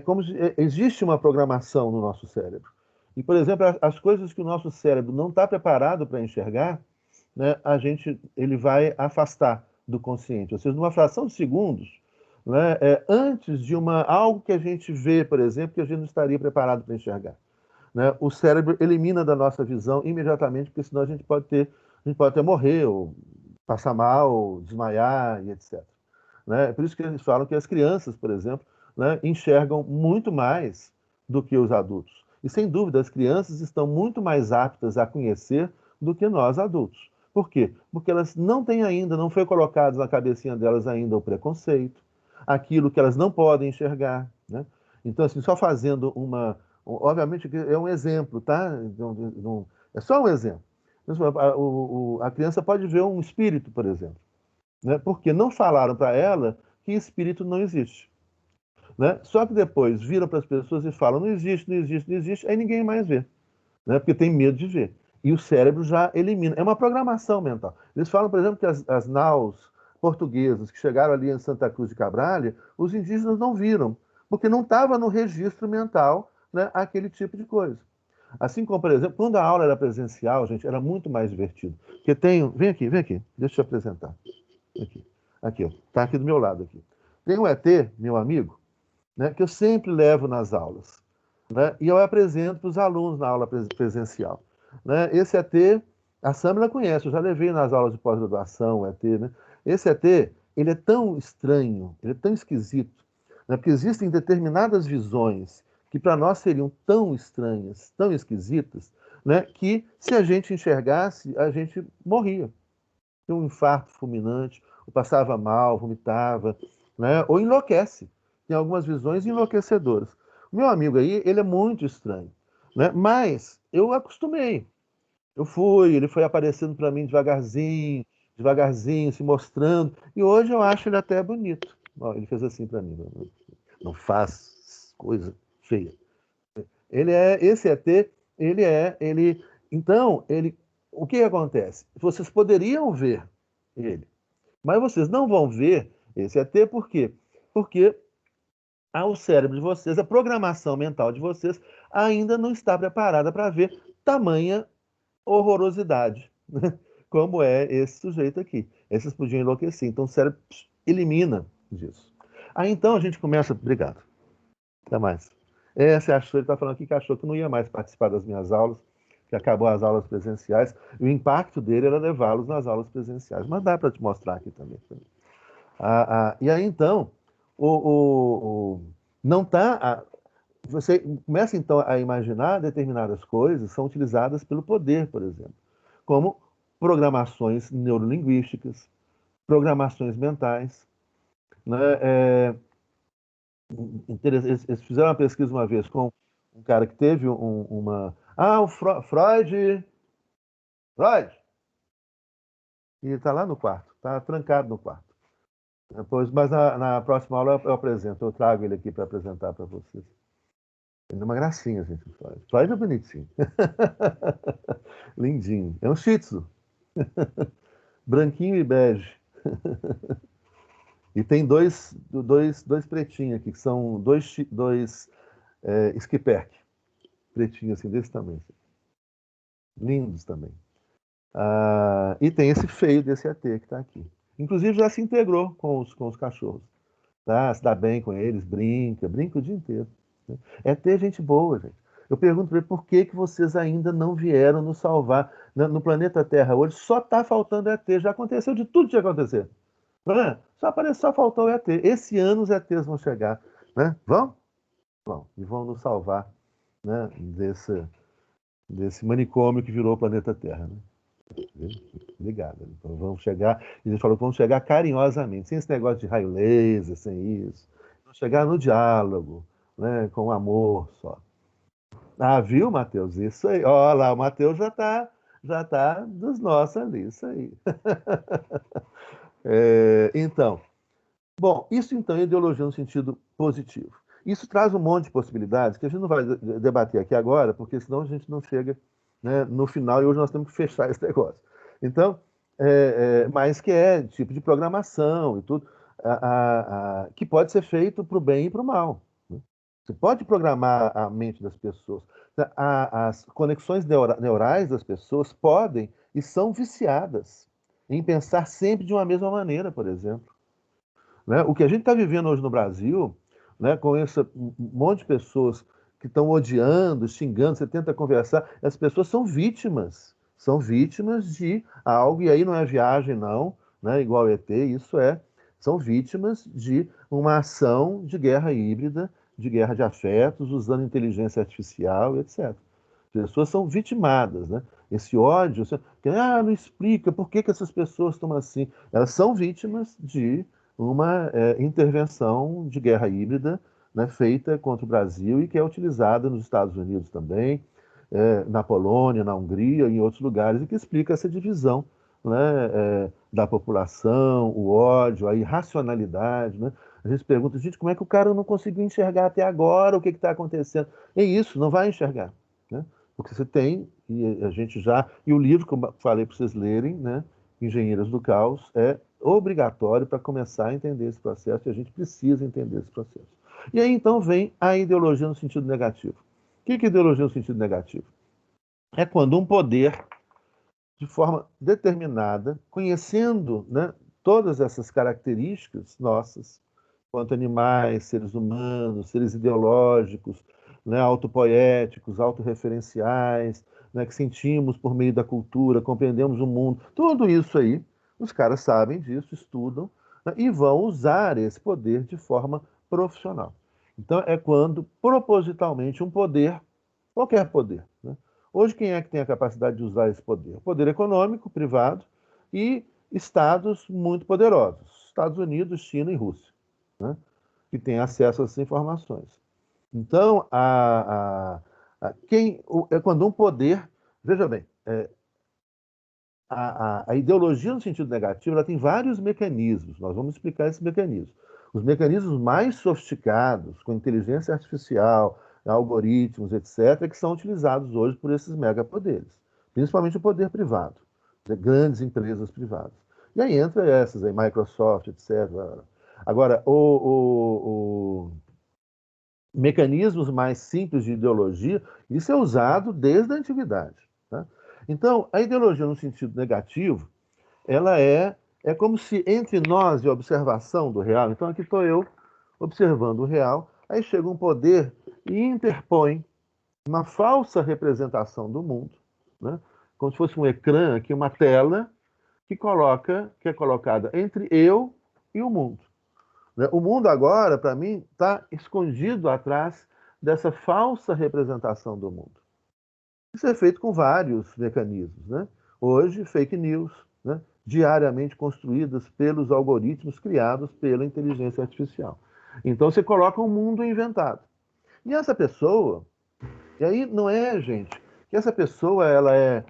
como se, existe uma programação no nosso cérebro. E, por exemplo, as coisas que o nosso cérebro não está preparado para enxergar, né, ele vai afastar do consciente. Ou seja, numa fração de segundos, né, antes de algo que a gente vê, por exemplo, que a gente não estaria preparado para enxergar. Né, o cérebro elimina da nossa visão imediatamente, porque senão a gente pode até morrer, ou passar mal, ou desmaiar, e etc. Né? É por isso que eles falam que as crianças, por exemplo, né, enxergam muito mais do que os adultos. E, sem dúvida, as crianças estão muito mais aptas a conhecer do que nós adultos. Por quê? Porque elas não têm ainda, não foi colocado na cabecinha delas ainda o preconceito, aquilo que elas não podem enxergar. Né? Então, assim, só fazendo obviamente, é um exemplo, tá? É só um exemplo. A criança pode ver um espírito, por exemplo. Né? Porque não falaram para ela que espírito não existe. Né? Só que depois viram para as pessoas e falam, não existe, não existe, não existe, aí ninguém mais vê, né? Porque tem medo de ver. E o cérebro já elimina. É uma programação mental. Eles falam, por exemplo, que as naus portuguesas que chegaram ali em Santa Cruz de Cabrália, os indígenas não viram, porque não estava no registro mental, né, aquele tipo de coisa. Assim como, por exemplo, quando a aula era presencial, gente, era muito mais divertido. Porque vem aqui, deixa eu te apresentar. Aqui, ó, tá aqui do meu lado aqui. Tem um ET, meu amigo, né, que eu sempre levo nas aulas, né, e eu apresento para os alunos na aula presencial. Né? Esse ET, A Samila conhece, eu já levei nas aulas de pós-graduação o ET, né? Esse ET, ele é tão estranho, ele é tão esquisito, né? Porque existem determinadas visões que para nós seriam tão estranhas, tão esquisitas, né? Que se a gente enxergasse, a gente morria. Tinha um infarto fulminante, ou passava mal, vomitava, né? Ou enlouquece. Tem algumas visões enlouquecedoras. O meu amigo aí, ele é muito estranho, né? Mas eu acostumei. Eu fui, ele foi aparecendo para mim devagarzinho, devagarzinho, se mostrando. E hoje eu acho ele até bonito. Ó, ele fez assim para mim, não faz coisa feia. Ele é esse ET, então, o que acontece? Vocês poderiam ver ele, mas vocês não vão ver esse ET por quê? Porque o cérebro de vocês, a programação mental de vocês ainda não está preparada para ver tamanha horrorosidade, né? Como é esse sujeito aqui. Esses podiam enlouquecer, então o cérebro elimina disso. Aí então a gente começa. Obrigado. Até mais. Você achou, ele está falando aqui que achou que não ia mais participar das minhas aulas, que acabou as aulas presenciais, e o impacto dele era levá-los nas aulas presenciais. Mas dá para te mostrar aqui também. E aí então, o, o, o não está. Você começa então a imaginar determinadas coisas são utilizadas pelo poder, por exemplo, como programações neurolinguísticas, programações mentais, né? Eles fizeram uma pesquisa uma vez com um cara que teve uma. O Freud, e está lá no quarto, está trancado no quarto. Depois, mas na próxima aula eu apresento, eu trago ele aqui para apresentar para vocês. Ele é uma gracinha, gente, o Freud. Freud é bonitinho. Lindinho. É um shih tzu. Branquinho e bege. E tem dois pretinhos aqui, que são dois Skipperk. Pretinhos assim, desse tamanho. Assim. Lindos também. E tem esse feio desse ET que está aqui. Inclusive já se integrou com os cachorros. Tá? Se dá bem com eles, brinca o dia inteiro. Né? ET é gente boa, gente. Eu pergunto para ele por que vocês ainda não vieram nos salvar no planeta Terra hoje. Só está faltando ET. Já aconteceu de tudo que acontecer. Né? Só faltou o ET. Esse ano os ETs vão chegar. Né? Vão? Vão. E vão nos salvar, né? desse manicômio que virou o planeta Terra. Né? Obrigado. Então, vamos chegar, e ele falou que vamos chegar carinhosamente, sem esse negócio de raio laser, sem isso. Vamos chegar no diálogo, né, com amor só. Viu, Matheus? Isso aí. Olha lá, o Matheus já tá dos nossos ali, isso aí. Então, bom, isso então é ideologia no sentido positivo. Isso traz um monte de possibilidades que a gente não vai debater aqui agora, porque senão a gente não chega, né, no final e hoje nós temos que fechar esse negócio. Então, mas que é tipo de programação e tudo, que pode ser feito para o bem e para o mal. Né? Você pode programar a mente das pessoas. As conexões neurais das pessoas podem e são viciadas em pensar sempre de uma mesma maneira, por exemplo. Né? O que a gente está vivendo hoje no Brasil, né, com esse monte de pessoas que estão odiando, xingando, você tenta conversar, as pessoas são vítimas de algo, e aí não é viagem, não, né, igual ET, são vítimas de uma ação de guerra híbrida, de guerra de afetos, usando inteligência artificial, etc. As pessoas são vitimadas, né? Esse ódio, não explica por que essas pessoas estão assim. Elas são vítimas de uma intervenção de guerra híbrida, né, feita contra o Brasil e que é utilizada nos Estados Unidos também, na Polônia, na Hungria e em outros lugares, e que explica essa divisão, né, da população, o ódio, a irracionalidade. Né? A gente se pergunta, gente, como é que o cara não conseguiu enxergar até agora o que está acontecendo? É isso, não vai enxergar. Né? Porque você tem, e a gente já. E o livro que eu falei para vocês lerem, né? Engenheiros do Caos, é obrigatório para começar a entender esse processo, e a gente precisa entender esse processo. E aí então vem a ideologia no sentido negativo. O que é ideologia no sentido negativo? É quando um poder, de forma determinada, conhecendo, né, todas essas características nossas, quanto animais, seres humanos, seres ideológicos, né, autopoéticos, autorreferenciais, né, que sentimos por meio da cultura, compreendemos o mundo, tudo isso aí, os caras sabem disso, estudam, né, e vão usar esse poder de forma profissional. Então, é quando, propositalmente, um poder, qualquer poder, né? Hoje, quem é que tem a capacidade de usar esse poder? Poder econômico, privado, e estados muito poderosos, Estados Unidos, China e Rússia, né? Que têm acesso a essas informações. Então, é quando um poder, veja bem, a ideologia no sentido negativo, ela tem vários mecanismos, nós vamos explicar esses mecanismos. Os mecanismos mais sofisticados, com inteligência artificial, algoritmos, etc., que são utilizados hoje por esses megapoderes, principalmente o poder privado, grandes empresas privadas. E aí entra essas aí, Microsoft, etc. Agora, mecanismos mais simples de ideologia, isso é usado desde a antiguidade. Tá? Então, a ideologia no sentido negativo, ela é como se entre nós e a observação do real, então aqui estou eu observando o real, aí chega um poder e interpõe uma falsa representação do mundo, né? Como se fosse um ecrã aqui, uma tela, que é colocada entre eu e o mundo. O mundo agora, para mim, está escondido atrás dessa falsa representação do mundo. Isso é feito com vários mecanismos, né? Hoje, fake news, né? Diariamente construídas pelos algoritmos criados pela inteligência artificial. Então, você coloca um mundo inventado. E essa pessoa, e aí não é, gente, que essa pessoa ela é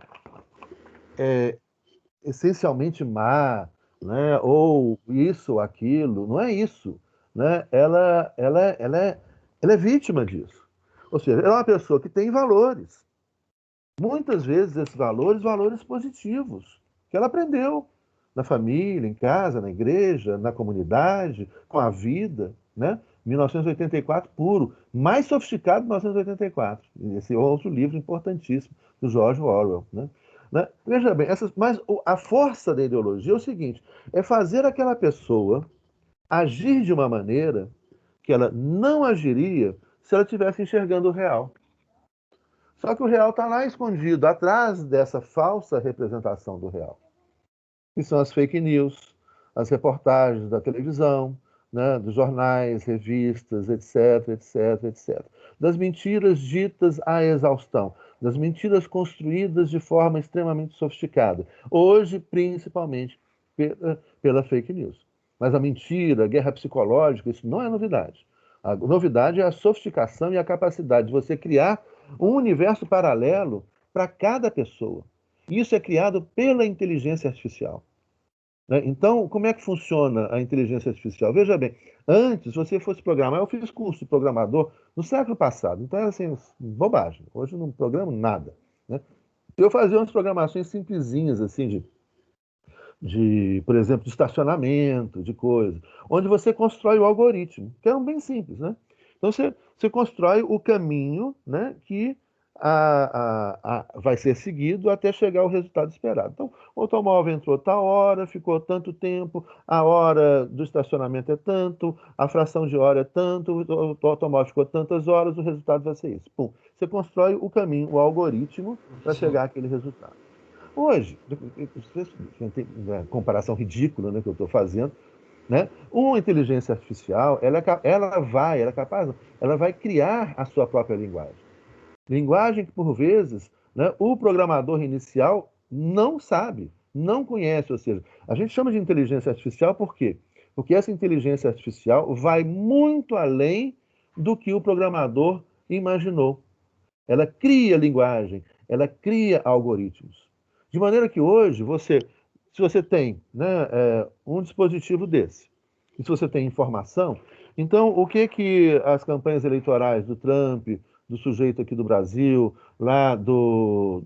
essencialmente má, né? Ou isso ou aquilo, não é isso, né? Ela é vítima disso. Ou seja, ela é uma pessoa que tem valores. Muitas vezes esses valores positivos, que ela aprendeu na família, em casa, na igreja, na comunidade, com a vida, né? 1984 puro, mais sofisticado que 1984. Esse é outro livro importantíssimo do George Orwell, né? Veja bem, mas a força da ideologia é o seguinte: é fazer aquela pessoa agir de uma maneira que ela não agiria se ela estivesse enxergando o real. Só que o real está lá escondido, atrás dessa falsa representação do real, que são as fake news, as reportagens da televisão, né, dos jornais, revistas, etc, etc, etc. Das mentiras ditas à exaustão, das mentiras construídas de forma extremamente sofisticada. Hoje, principalmente, pela fake news. Mas a mentira, a guerra psicológica, isso não é novidade. A novidade é a sofisticação e a capacidade de você criar um universo paralelo para cada pessoa. Isso é criado pela inteligência artificial. Né? Então, como é que funciona a inteligência artificial? Veja bem, antes, se você fosse programar, eu fiz curso de programador no século passado, então era assim, bobagem. Hoje eu não programo nada. Né? Eu fazia umas programações simplesinhas, assim, por exemplo, de estacionamento, de coisa, onde você constrói o algoritmo, que eram bem simples, né? Então você constrói o caminho, né, que vai ser seguido até chegar ao resultado esperado. Então, o automóvel entrou tal hora, ficou tanto tempo, a hora do estacionamento é tanto, a fração de hora é tanto, o automóvel ficou tantas horas, o resultado vai ser isso. Pum. Você constrói o caminho, o algoritmo, para chegar àquele resultado. Hoje, comparação ridícula, né, que eu estou fazendo, né? Uma inteligência artificial, ela é capaz, ela vai criar a sua própria linguagem. Linguagem que, por vezes, né, o programador inicial não sabe, não conhece. Ou seja, a gente chama de inteligência artificial por quê? Porque essa inteligência artificial vai muito além do que o programador imaginou. Ela cria linguagem, ela cria algoritmos. De maneira que hoje, se você tem, né, um dispositivo desse, e se você tem informação, então o que as campanhas eleitorais do Trump, do sujeito aqui do Brasil, lá do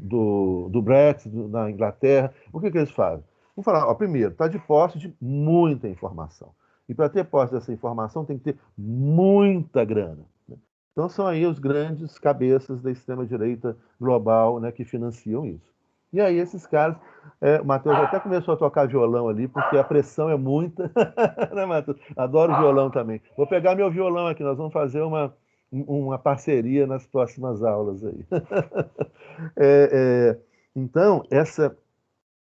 Brexit, na Inglaterra, o que eles fazem? Vamos falar, ó, primeiro, está de posse de muita informação. E para ter posse dessa informação tem que ter muita grana. Então são aí os grandes cabeças da extrema-direita global, né, que financiam isso. E aí esses caras, o Matheus até começou a tocar violão ali, porque a pressão é muita, né, Matheus? Adoro violão também. Vou pegar meu violão aqui, nós vamos fazer uma parceria nas próximas aulas aí. É, é, então, essa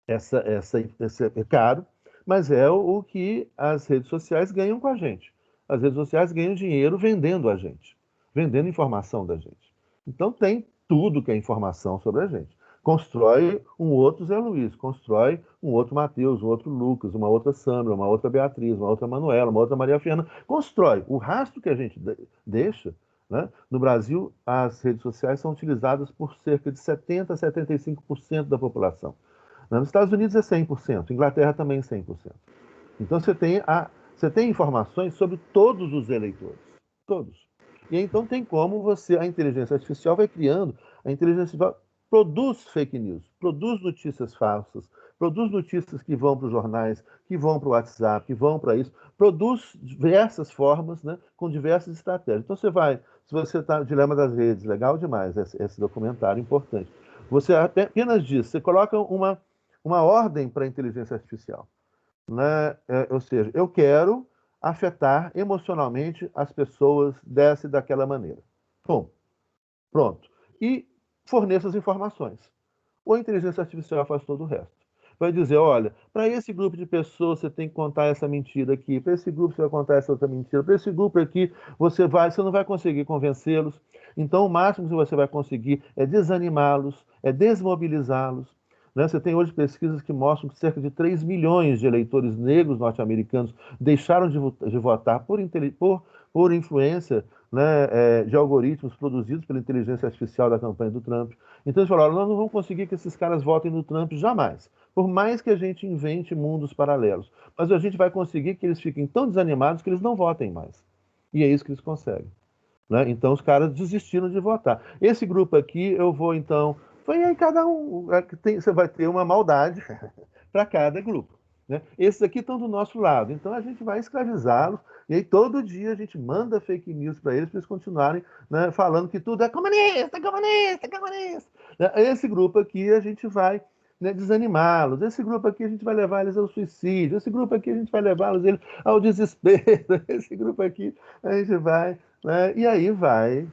é caro, mas é o que as redes sociais ganham com a gente. As redes sociais ganham dinheiro vendendo a gente, vendendo informação da gente. Então tem tudo que é informação sobre a gente. Constrói um outro Zé Luiz, constrói um outro Matheus, um outro Lucas, uma outra Sandra, uma outra Beatriz, uma outra Manuela, uma outra Maria Fernanda. Constrói. O rastro que a gente deixa, né? No Brasil, as redes sociais são utilizadas por cerca de 70% a 75% da população. Nos Estados Unidos é 100%, Inglaterra também 100%. Então você tem informações sobre todos os eleitores, todos. E então tem como a inteligência artificial vai criando, a inteligência artificial produz fake news, produz notícias falsas, produz notícias que vão para os jornais, que vão para o WhatsApp, que vão para isso, produz diversas formas, né, com diversas estratégias. Então se você está no Dilema das Redes, legal demais esse documentário, importante. Você apenas diz, você coloca uma ordem para a inteligência artificial, né? Ou seja, eu quero afetar emocionalmente as pessoas dessa e daquela maneira. Bom, pronto. E forneça as informações. Ou a inteligência artificial faz todo o resto. Vai dizer, olha, para esse grupo de pessoas você tem que contar essa mentira aqui, para esse grupo você vai contar essa outra mentira, para esse grupo aqui você não vai conseguir convencê-los. Então o máximo que você vai conseguir é desanimá-los, é desmobilizá-los. Né? Você tem hoje pesquisas que mostram que cerca de 3 milhões de eleitores negros norte-americanos deixaram de votar por influência, né, de algoritmos produzidos pela inteligência artificial da campanha do Trump. Então eles falaram, nós não vamos conseguir que esses caras votem no Trump jamais. Por mais que a gente invente mundos paralelos. Mas a gente vai conseguir que eles fiquem tão desanimados que eles não votem mais. E é isso que eles conseguem. Né? Então os caras desistiram de votar. Esse grupo aqui, eu vou então. Foi aí cada um. Você vai ter uma maldade para cada grupo. Né? Esses aqui estão do nosso lado. Então a gente vai escravizá-los. E aí todo dia a gente manda fake news para eles continuarem, né, falando que tudo é comunista, comunista, comunista. Né? Esse grupo aqui a gente vai, né, desanimá-los. Esse grupo aqui a gente vai levar eles ao suicídio. Esse grupo aqui a gente vai levá-los ao desespero. Esse grupo aqui a gente vai, né, e aí vai.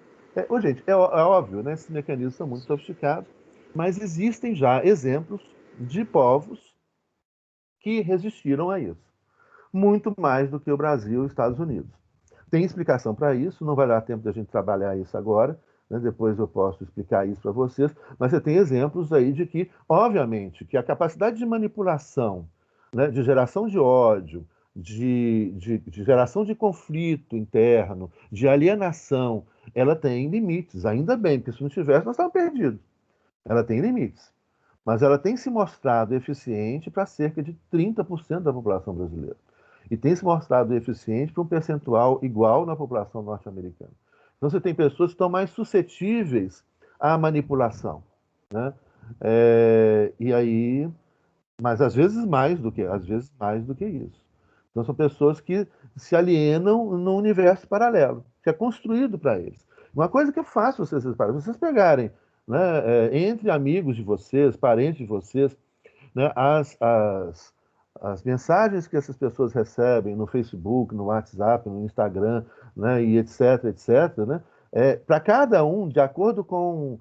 Gente, é óbvio, né? Esses mecanismos são muito sofisticados, mas existem já exemplos de povos que resistiram a isso. Muito mais do que o Brasil e os Estados Unidos. Tem explicação para isso, não vai dar tempo da gente trabalhar isso agora, né? Depois eu posso explicar isso para vocês, mas você tem exemplos aí de que, obviamente, que a capacidade de manipulação, né, de geração de ódio, de geração de conflito interno, de alienação, ela tem limites, ainda bem, porque se não tivesse, nós estávamos perdidos. Ela tem limites. Mas ela tem se mostrado eficiente para cerca de 30% da população brasileira. E tem se mostrado eficiente para um percentual igual na população norte-americana. Então você tem pessoas que estão mais suscetíveis à manipulação. Né? E aí, mas às vezes mais do que isso. Então são pessoas que se alienam num universo paralelo, que é construído para eles. Uma coisa que é fácil vocês separarem, vocês pegarem, né, entre amigos de vocês, parentes de vocês, né, as mensagens que essas pessoas recebem no Facebook, no WhatsApp, no Instagram, né, e etc, etc, né, para cada um, de acordo com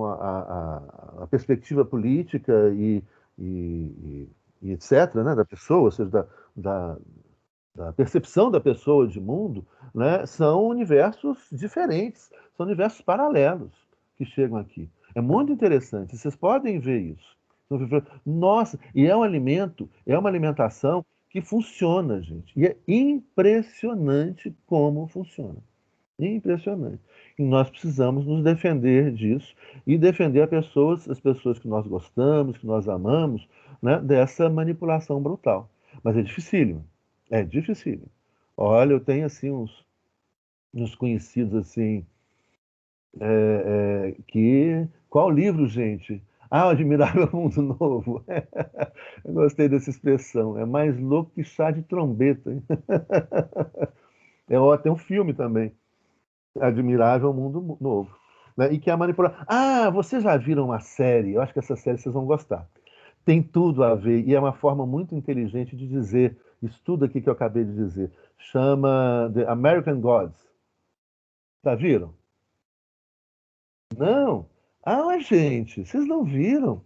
a perspectiva política e etc, né, da pessoa, ou seja, da, da percepção da pessoa de mundo, né, são universos diferentes, são universos paralelos que chegam aqui. É muito interessante, vocês podem ver isso. Nossa, e é um alimento, é uma alimentação que funciona, gente. E é impressionante como funciona. Impressionante. E nós precisamos nos defender disso e defender as pessoas que nós gostamos, que nós amamos, né, dessa manipulação brutal. Mas é dificílimo. É dificílimo. Olha, eu tenho assim uns conhecidos assim que qual livro, gente? Ah, o Admirável Mundo Novo. Eu gostei dessa expressão. É mais louco que chá de trombeta. Hein? Tem um filme também. Admirável Mundo Novo. Né? E que é a manipulação. Ah, vocês já viram uma série? Eu acho que essa série vocês vão gostar. Tem tudo a ver, e é uma forma muito inteligente de dizer isso tudo aqui que eu acabei de dizer. Chama The American Gods. Tá, viram? Não? Ah, gente, vocês não viram?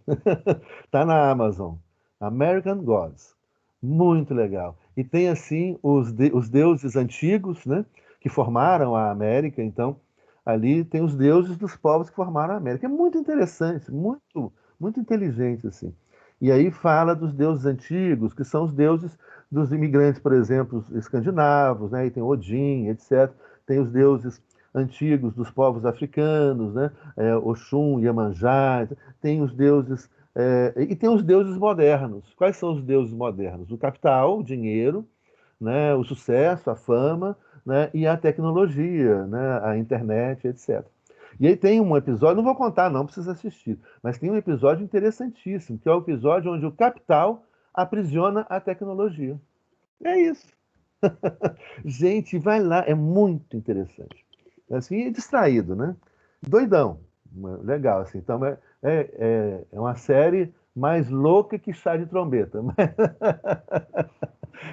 Tá na Amazon. American Gods. Muito legal. E tem, assim, os deuses antigos, né? Que formaram a América. Então, ali tem os deuses dos povos que formaram a América. É muito interessante, muito inteligente, assim. E aí fala dos deuses antigos, que são os deuses dos imigrantes, por exemplo, os escandinavos, né? E tem Odin, etc. Tem os deuses antigos dos povos africanos, né? Oxum, Iemanjá, tem os deuses e tem os deuses modernos. Quais são os deuses modernos? O capital, o dinheiro, né? O sucesso, a fama, né? E a tecnologia, né? A internet, etc. E aí tem um episódio, não vou contar, não precisa assistir, mas tem um episódio interessantíssimo, que é o episódio onde o capital aprisiona a tecnologia. É isso. Gente, vai lá, é muito interessante. Assim, é distraído, né? Doidão. Legal, assim. Então, é uma série mais louca que chá de trombeta.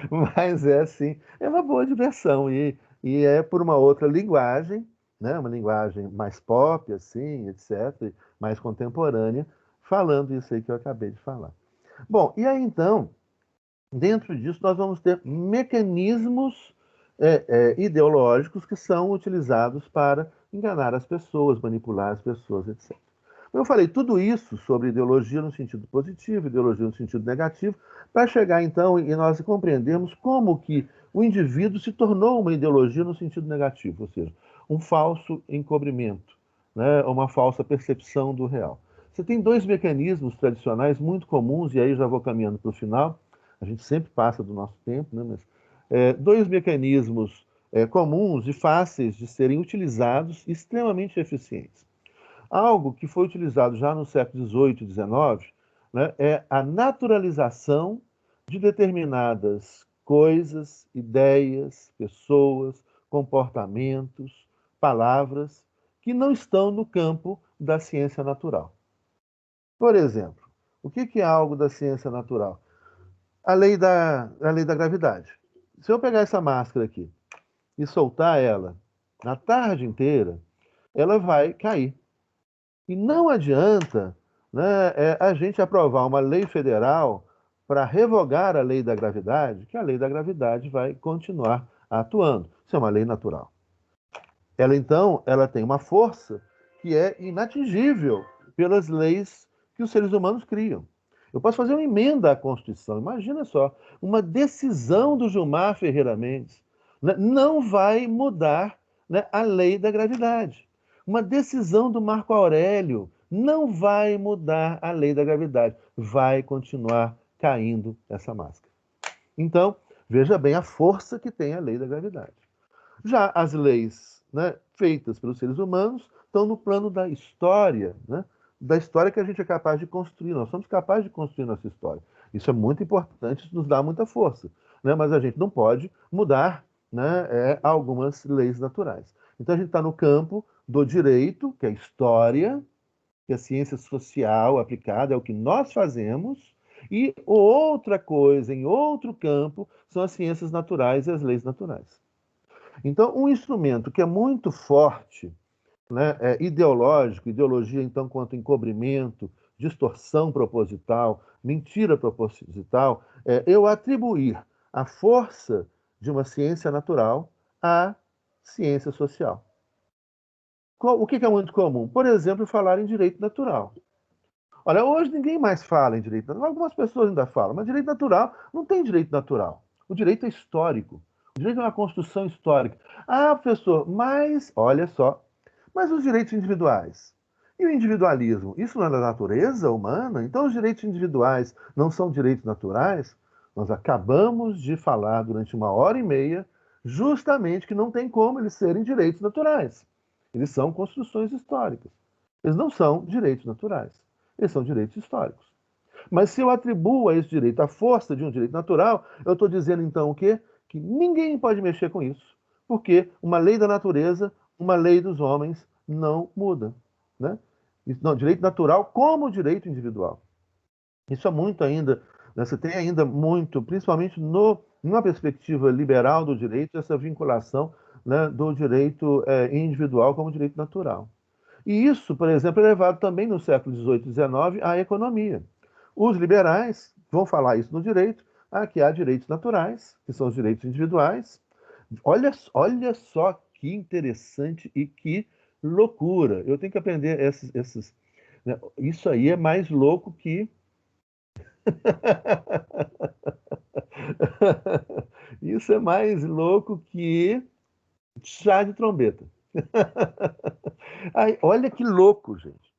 Mas é assim, é uma boa diversão. E é por uma outra linguagem, né? Uma linguagem mais pop, assim, etc., mais contemporânea, falando isso aí que eu acabei de falar. Bom, e aí então. Dentro disso, nós vamos ter mecanismos ideológicos que são utilizados para enganar as pessoas, manipular as pessoas, etc. Eu falei tudo isso sobre ideologia no sentido positivo, ideologia no sentido negativo, para chegar então e nós compreendermos como que o indivíduo se tornou uma ideologia no sentido negativo, ou seja, um falso encobrimento, né, uma falsa percepção do real. Você tem dois mecanismos tradicionais muito comuns, e aí já vou caminhando para o final, a gente sempre passa do nosso tempo, né, mas dois mecanismos comuns e fáceis de serem utilizados, extremamente eficientes. Algo que foi utilizado já no século XVIII e XIX, né, é a naturalização de determinadas coisas, ideias, pessoas, comportamentos, palavras que não estão no campo da ciência natural. Por exemplo, o que é algo da ciência natural? A lei da gravidade. Se eu pegar essa máscara aqui e soltar ela na tarde inteira, ela vai cair. E não adianta, né, a gente aprovar uma lei federal para revogar a lei da gravidade, que a lei da gravidade vai continuar atuando. Isso é uma lei natural. Ela, então, ela tem uma força que é inatingível pelas leis que os seres humanos criam. Eu posso fazer uma emenda à Constituição. Imagina só, uma decisão do Gilmar Ferreira Mendes, né, não vai mudar, né, a lei da gravidade. Uma decisão do Marco Aurélio não vai mudar a lei da gravidade. Vai continuar caindo essa máscara. Então, veja bem a força que tem a lei da gravidade. Já as leis, né, feitas pelos seres humanos estão no plano da história, né? Da história que a gente é capaz de construir. Nós somos capazes de construir nossa história. Isso é muito importante, isso nos dá muita força, né? Mas a gente não pode mudar, né, algumas leis naturais. Então a gente está no campo do direito, que é a história, que é a ciência social aplicada, é o que nós fazemos, e outra coisa, em outro campo, são as ciências naturais e as leis naturais. Então, um instrumento que é muito forte, né, ideológico, ideologia, então, quanto encobrimento, distorção proposital, mentira proposital, eu atribuir a força de uma ciência natural à ciência social. O que é muito comum? Por exemplo, falar em direito natural. Olha, hoje ninguém mais fala em direito natural. Algumas pessoas ainda falam, mas direito natural não tem direito natural. O direito é histórico. O direito é uma construção histórica. Ah, professor, mas, olha só, mas os direitos individuais? E o individualismo? Isso não é da natureza humana? Então os direitos individuais não são direitos naturais? Nós acabamos de falar durante 1h30 justamente que não tem como eles serem direitos naturais. Eles são construções históricas. Eles não são direitos naturais. Eles são direitos históricos. Mas se eu atribuo a esse direito a força de um direito natural, eu estou dizendo então o quê? Que ninguém pode mexer com isso. Porque uma lei da natureza, uma lei dos homens, não muda. Né? Não, direito natural como direito individual. Isso é muito ainda, né, você tem ainda muito, principalmente numa perspectiva liberal do direito, essa vinculação né, do direito individual como direito natural. E isso, por exemplo, é levado também no século XVIII e XIX à economia. Os liberais vão falar isso no direito, que há direitos naturais, que são os direitos individuais. Olha só que interessante e que loucura. Eu tenho que aprender né? Isso aí é mais louco que. Isso é mais louco que chá de trombeta. Aí, olha que louco, gente.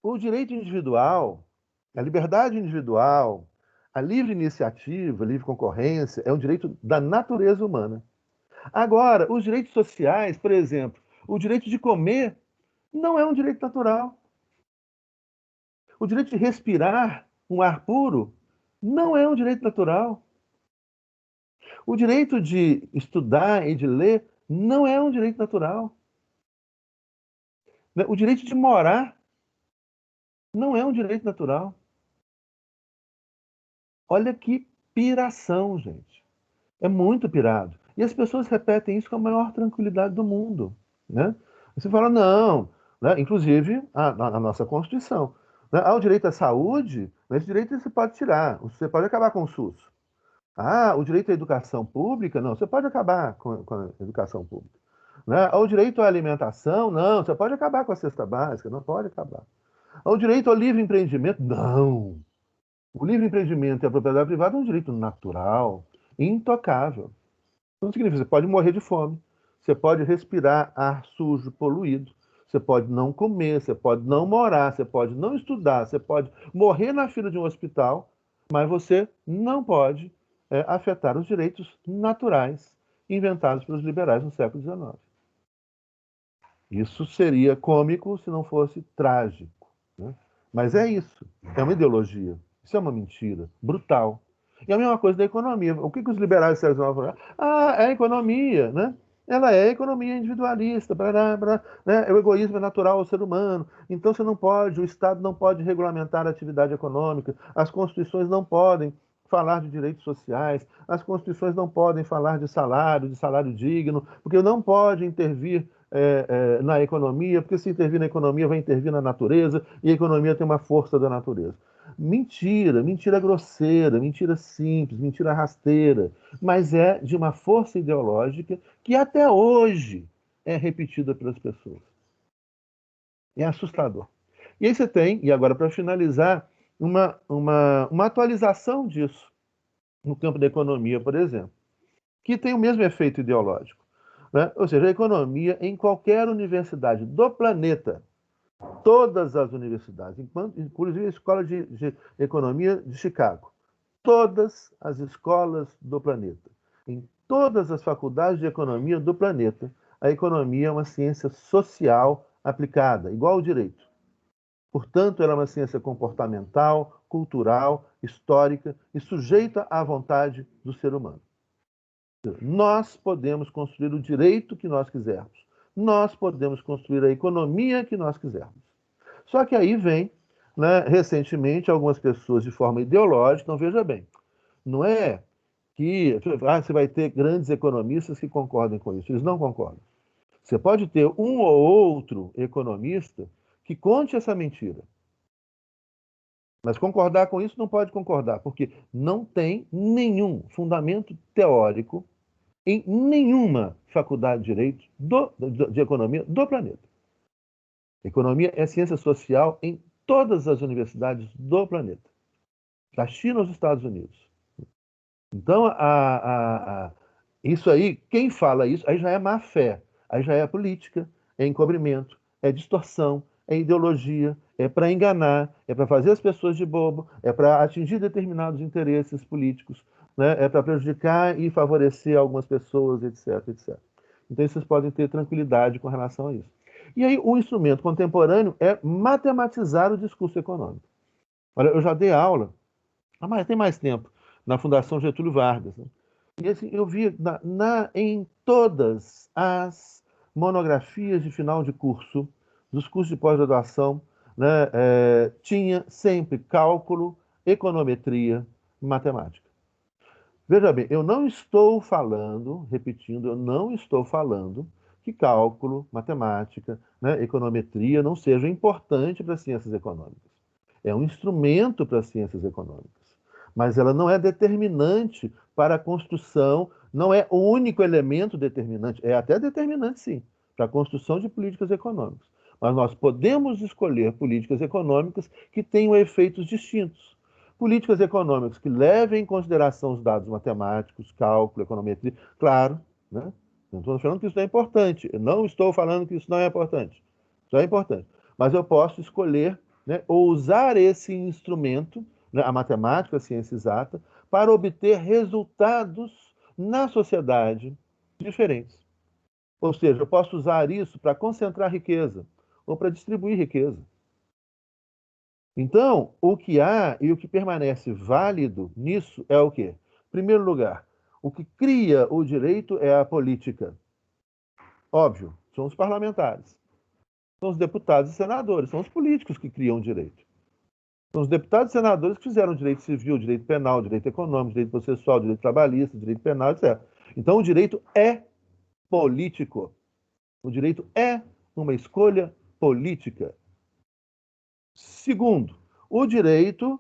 O direito individual, a liberdade individual, a livre iniciativa, a livre concorrência, é um direito da natureza humana. Agora, os direitos sociais, por exemplo, o direito de comer não é um direito natural. O direito de respirar um ar puro não é um direito natural. O direito de estudar e de ler não é um direito natural. O direito de morar não é um direito natural. Olha que piração, gente. É muito pirado. E as pessoas repetem isso com a maior tranquilidade do mundo, né? Você fala, não, né? Inclusive a nossa Constituição. Né? O direito à saúde, esse direito você pode tirar, você pode acabar com o SUS. O direito à educação pública, não, você pode acabar com a educação pública. Né? O direito à alimentação, não, você pode acabar com a cesta básica, não pode acabar. O direito ao livre empreendimento, não. O livre empreendimento e a propriedade privada é um direito natural, intocável. Não significa que você pode morrer de fome, você pode respirar ar sujo, poluído, você pode não comer, você pode não morar, você pode não estudar, você pode morrer na fila de um hospital, mas você não pode afetar os direitos naturais inventados pelos liberais no século XIX. Isso seria cômico se não fosse trágico, né? Mas é isso, é uma ideologia, isso é uma mentira brutal. E a mesma coisa da economia. O que os liberais falam? É a economia, né? Ela é a economia individualista, né? O egoísmo é natural ao ser humano. Então você não pode, o Estado não pode regulamentar a atividade econômica, as constituições não podem falar de direitos sociais, as constituições não podem falar de salário digno, porque não pode intervir na economia, porque se intervir na economia vai intervir na natureza, e a economia tem uma força da natureza. Mentira, mentira grosseira, mentira simples, mentira rasteira, mas é de uma força ideológica que até hoje é repetida pelas pessoas. É assustador. E aí você tem, e agora para finalizar, uma atualização disso no campo da economia, por exemplo, que tem o mesmo efeito ideológico. Né? Ou seja, a economia em qualquer universidade do planeta, todas as universidades, inclusive a Escola de Economia de Chicago, todas as escolas do planeta, em todas as faculdades de economia do planeta, a economia é uma ciência social aplicada, igual ao direito. Portanto, ela é uma ciência comportamental, cultural, histórica e sujeita à vontade do ser humano. Nós podemos construir o direito que nós quisermos. Nós podemos construir a economia que nós quisermos. Só que aí vem, né, recentemente, algumas pessoas de forma ideológica, então veja bem, não é que você vai ter grandes economistas que concordem com isso. Eles não concordam. Você pode ter um ou outro economista que conte essa mentira. Mas concordar com isso não pode concordar, porque não tem nenhum fundamento teórico em nenhuma faculdade de direito de economia do planeta. Economia é ciência social em todas as universidades do planeta, da China aos Estados Unidos. Então, isso aí, quem fala isso, aí já é má fé, aí já é política, é encobrimento, é distorção, é ideologia, é para enganar, é para fazer as pessoas de bobo, é para atingir determinados interesses políticos, né? É para prejudicar e favorecer algumas pessoas, etc, etc. Então, vocês podem ter tranquilidade com relação a isso. E aí, o instrumento contemporâneo é matematizar o discurso econômico. Olha, eu já dei aula, mas tem mais tempo, na Fundação Getúlio Vargas, né? E assim, eu vi em todas as monografias de final de curso, dos cursos de pós-graduação, né, tinha sempre cálculo, econometria, matemática. Veja bem, eu não estou falando, repetindo, eu não estou falando que cálculo, matemática, né, econometria não seja importante para as ciências econômicas. É um instrumento para as ciências econômicas, mas ela não é determinante para a construção, não é o único elemento determinante, é até determinante, sim, para a construção de políticas econômicas. Mas nós podemos escolher políticas econômicas que tenham efeitos distintos. Políticas econômicas que levem em consideração os dados matemáticos, cálculo, econometria, claro, né? Não estou falando que isso não é importante, eu não estou falando que isso não é importante. Isso é importante. Mas eu posso escolher, né, ou usar esse instrumento, né, a matemática, a ciência exata, para obter resultados na sociedade diferentes. Ou seja, eu posso usar isso para concentrar riqueza ou para distribuir riqueza. Então, o que há e o que permanece válido nisso é o quê? Em primeiro lugar, o que cria o direito é a política. Óbvio, são os parlamentares, são os deputados e senadores, são os políticos que criam o direito. São os deputados e senadores que fizeram direito civil, direito penal, direito econômico, direito processual, direito trabalhista, direito penal, etc. Então, o direito é político. O direito é uma escolha política. Segundo, o direito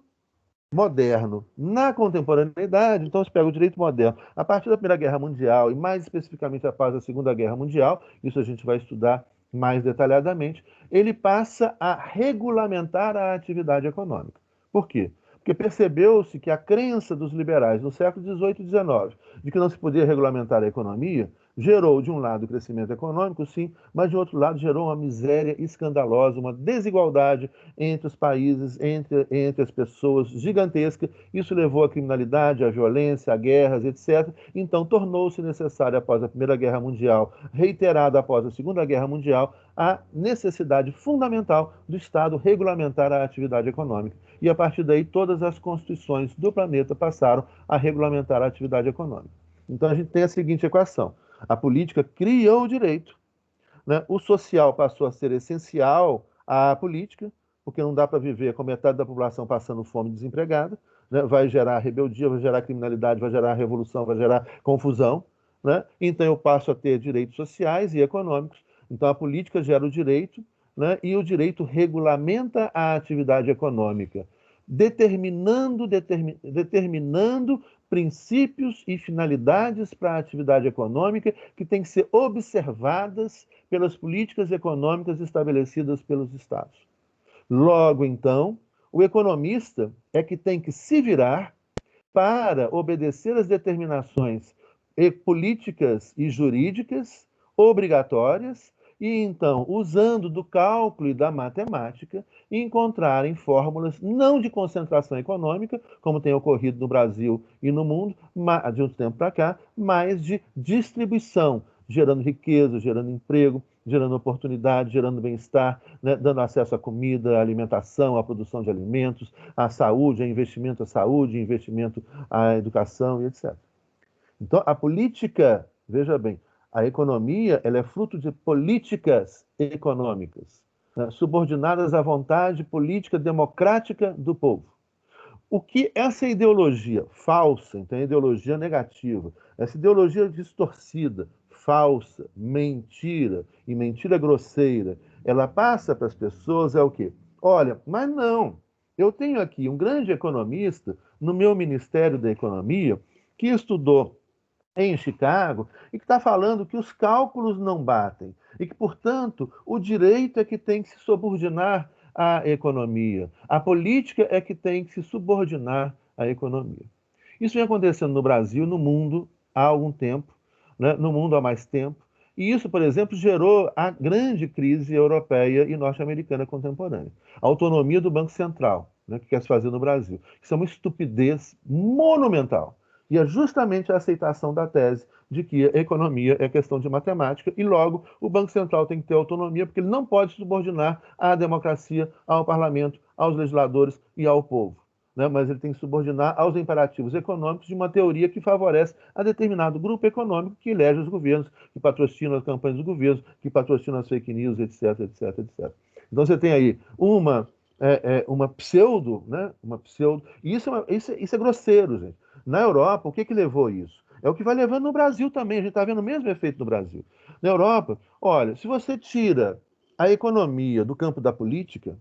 moderno na contemporaneidade, então você pega o direito moderno a partir da Primeira Guerra Mundial e mais especificamente após a Segunda Guerra Mundial, isso a gente vai estudar mais detalhadamente, ele passa a regulamentar a atividade econômica. Por quê? Porque percebeu-se que a crença dos liberais no século XVIII e XIX de que não se podia regulamentar a economia gerou, de um lado, o crescimento econômico, sim, mas, de outro lado, gerou uma miséria escandalosa, uma desigualdade entre os países, entre as pessoas, gigantesca. Isso levou à criminalidade, à violência, a guerras, etc. Então, tornou-se necessário, após a Primeira Guerra Mundial, reiterada após a Segunda Guerra Mundial, a necessidade fundamental do Estado regulamentar a atividade econômica. E, a partir daí, todas as constituições do planeta passaram a regulamentar a atividade econômica. Então, a gente tem a seguinte equação. A política criou o direito, né? O social passou a ser essencial à política, porque não dá para viver com metade da população passando fome e desempregada, né? Vai gerar rebeldia, vai gerar criminalidade, vai gerar revolução, vai gerar confusão, né? Então eu passo a ter direitos sociais e econômicos. Então a política gera o direito, né? E o direito regulamenta a atividade econômica, determinando princípios e finalidades para a atividade econômica que têm que ser observadas pelas políticas econômicas estabelecidas pelos Estados. Logo, então, o economista é que tem que se virar para obedecer às determinações políticas e jurídicas obrigatórias e, então, usando do cálculo e da matemática, encontrarem fórmulas não de concentração econômica, como tem ocorrido no Brasil e no mundo, de um tempo para cá, mas de distribuição, gerando riqueza, gerando emprego, gerando oportunidade, gerando bem-estar, né, dando acesso à comida, à alimentação, à produção de alimentos, à saúde, a investimento à saúde, investimento à educação e etc. Então, a política, veja bem, a economia ela é fruto de políticas econômicas, né, subordinadas à vontade política democrática do povo. O que essa ideologia falsa, então a ideologia negativa, essa ideologia distorcida, falsa, mentira e mentira grosseira, ela passa para as pessoas é o quê? Olha, mas não, eu tenho aqui um grande economista no meu Ministério da Economia que estudou em Chicago e que está falando que os cálculos não batem e que, portanto, o direito é que tem que se subordinar à economia. A política é que tem que se subordinar à economia. Isso vem acontecendo no Brasil, no mundo, há algum tempo, né? No mundo há mais tempo. E isso, por exemplo, gerou a grande crise europeia e norte-americana contemporânea. A autonomia do Banco Central, né, que quer se fazer no Brasil. Isso é uma estupidez monumental. E é justamente a aceitação da tese de que a economia é questão de matemática e, logo, o Banco Central tem que ter autonomia, porque ele não pode subordinar à democracia, ao parlamento, aos legisladores e ao povo. Né? Mas ele tem que subordinar aos imperativos econômicos de uma teoria que favorece a determinado grupo econômico que elege os governos, que patrocina as campanhas dos governos, que patrocina as fake news, etc, etc, etc. Então você tem aí uma pseudo, né? Uma pseudo. E isso é grosseiro, gente. Na Europa, o que que levou isso? É o que vai levando no Brasil também. A gente está vendo o mesmo efeito no Brasil. Na Europa, olha, se você tira a economia do campo da política,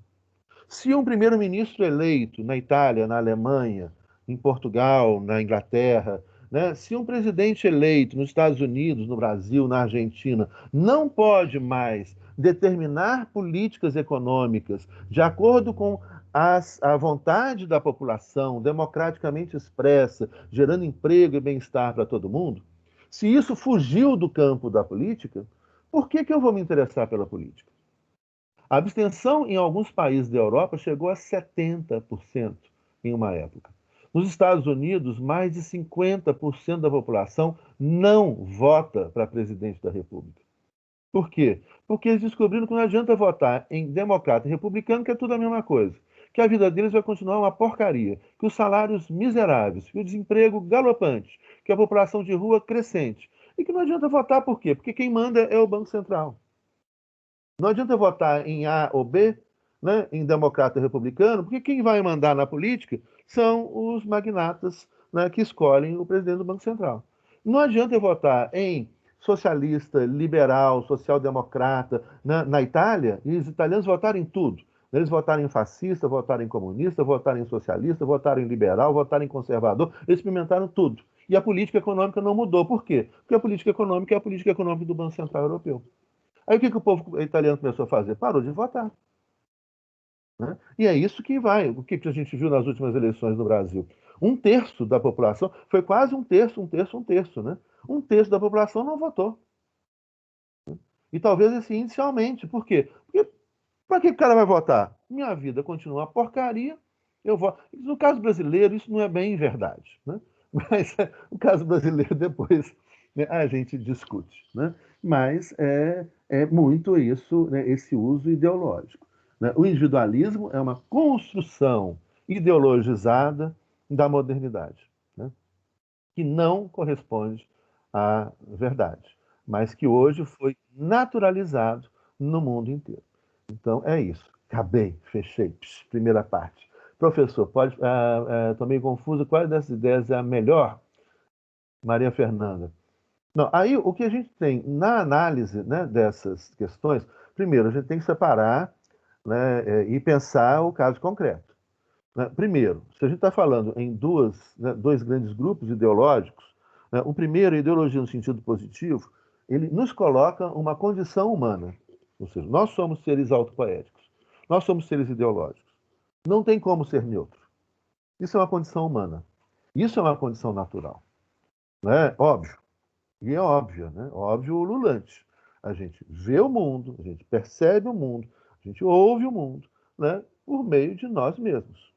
se um primeiro-ministro eleito na Itália, na Alemanha, em Portugal, na Inglaterra, né, se um presidente eleito nos Estados Unidos, no Brasil, na Argentina, não pode mais determinar políticas econômicas de acordo com a vontade da população, democraticamente expressa, gerando emprego e bem-estar para todo mundo, se isso fugiu do campo da política, por que que eu vou me interessar pela política? A abstenção em alguns países da Europa chegou a 70% em uma época. Nos Estados Unidos, mais de 50% da população não vota para presidente da República. Por quê? Porque eles descobriram que não adianta votar em democrata e republicano, que é tudo a mesma coisa. Que a vida deles vai continuar uma porcaria, que os salários miseráveis, que o desemprego galopante, que a população de rua crescente. E que não adianta votar por quê? Porque quem manda é o Banco Central. Não adianta votar em A ou B, né, em democrata ou republicano, porque quem vai mandar na política são os magnatas, né, que escolhem o presidente do Banco Central. Não adianta eu votar em socialista, liberal, social-democrata na Itália, e os italianos votarem em tudo. Eles votaram em fascista, votaram em comunista, votaram em socialista, votaram em liberal, votaram em conservador, eles experimentaram tudo. E a política econômica não mudou. Por quê? Porque a política econômica é a política econômica do Banco Central Europeu. Aí o que, que o povo italiano começou a fazer? Parou de votar. Né? E é isso que vai. O que, que a gente viu nas últimas eleições no Brasil? Um terço da população, foi quase um terço, né? Um terço da população não votou. E talvez esse índice aumente. Por quê? Porque para que o cara vai votar? Minha vida continua uma porcaria, eu voto. No caso brasileiro, isso não é bem verdade. Né? Mas o caso brasileiro, depois, né, a gente discute. Né? Mas é muito isso, né, esse uso ideológico. Né? O individualismo é uma construção ideologizada da modernidade, né? Que não corresponde à verdade, mas que hoje foi naturalizado no mundo inteiro. Então é isso. Acabei, fechei. Psh, primeira parte. Professor, pode. Estou meio confuso. Qual dessas ideias é a melhor? Maria Fernanda. Não, aí o que a gente tem na análise, né, dessas questões, primeiro, a gente tem que separar, né, e pensar o caso concreto. Né? Primeiro, se a gente está falando em dois grandes grupos ideológicos, né, o primeiro, a ideologia no sentido positivo, ele nos coloca uma condição humana. Ou seja, nós somos seres autopoéticos, nós somos seres ideológicos. Não tem como ser neutro. Isso é uma condição humana. Isso é uma condição natural. Né? Óbvio. E é óbvio, né? Óbvio o ululante. A gente vê o mundo, a gente percebe o mundo, a gente ouve o mundo, né? Por meio de nós mesmos.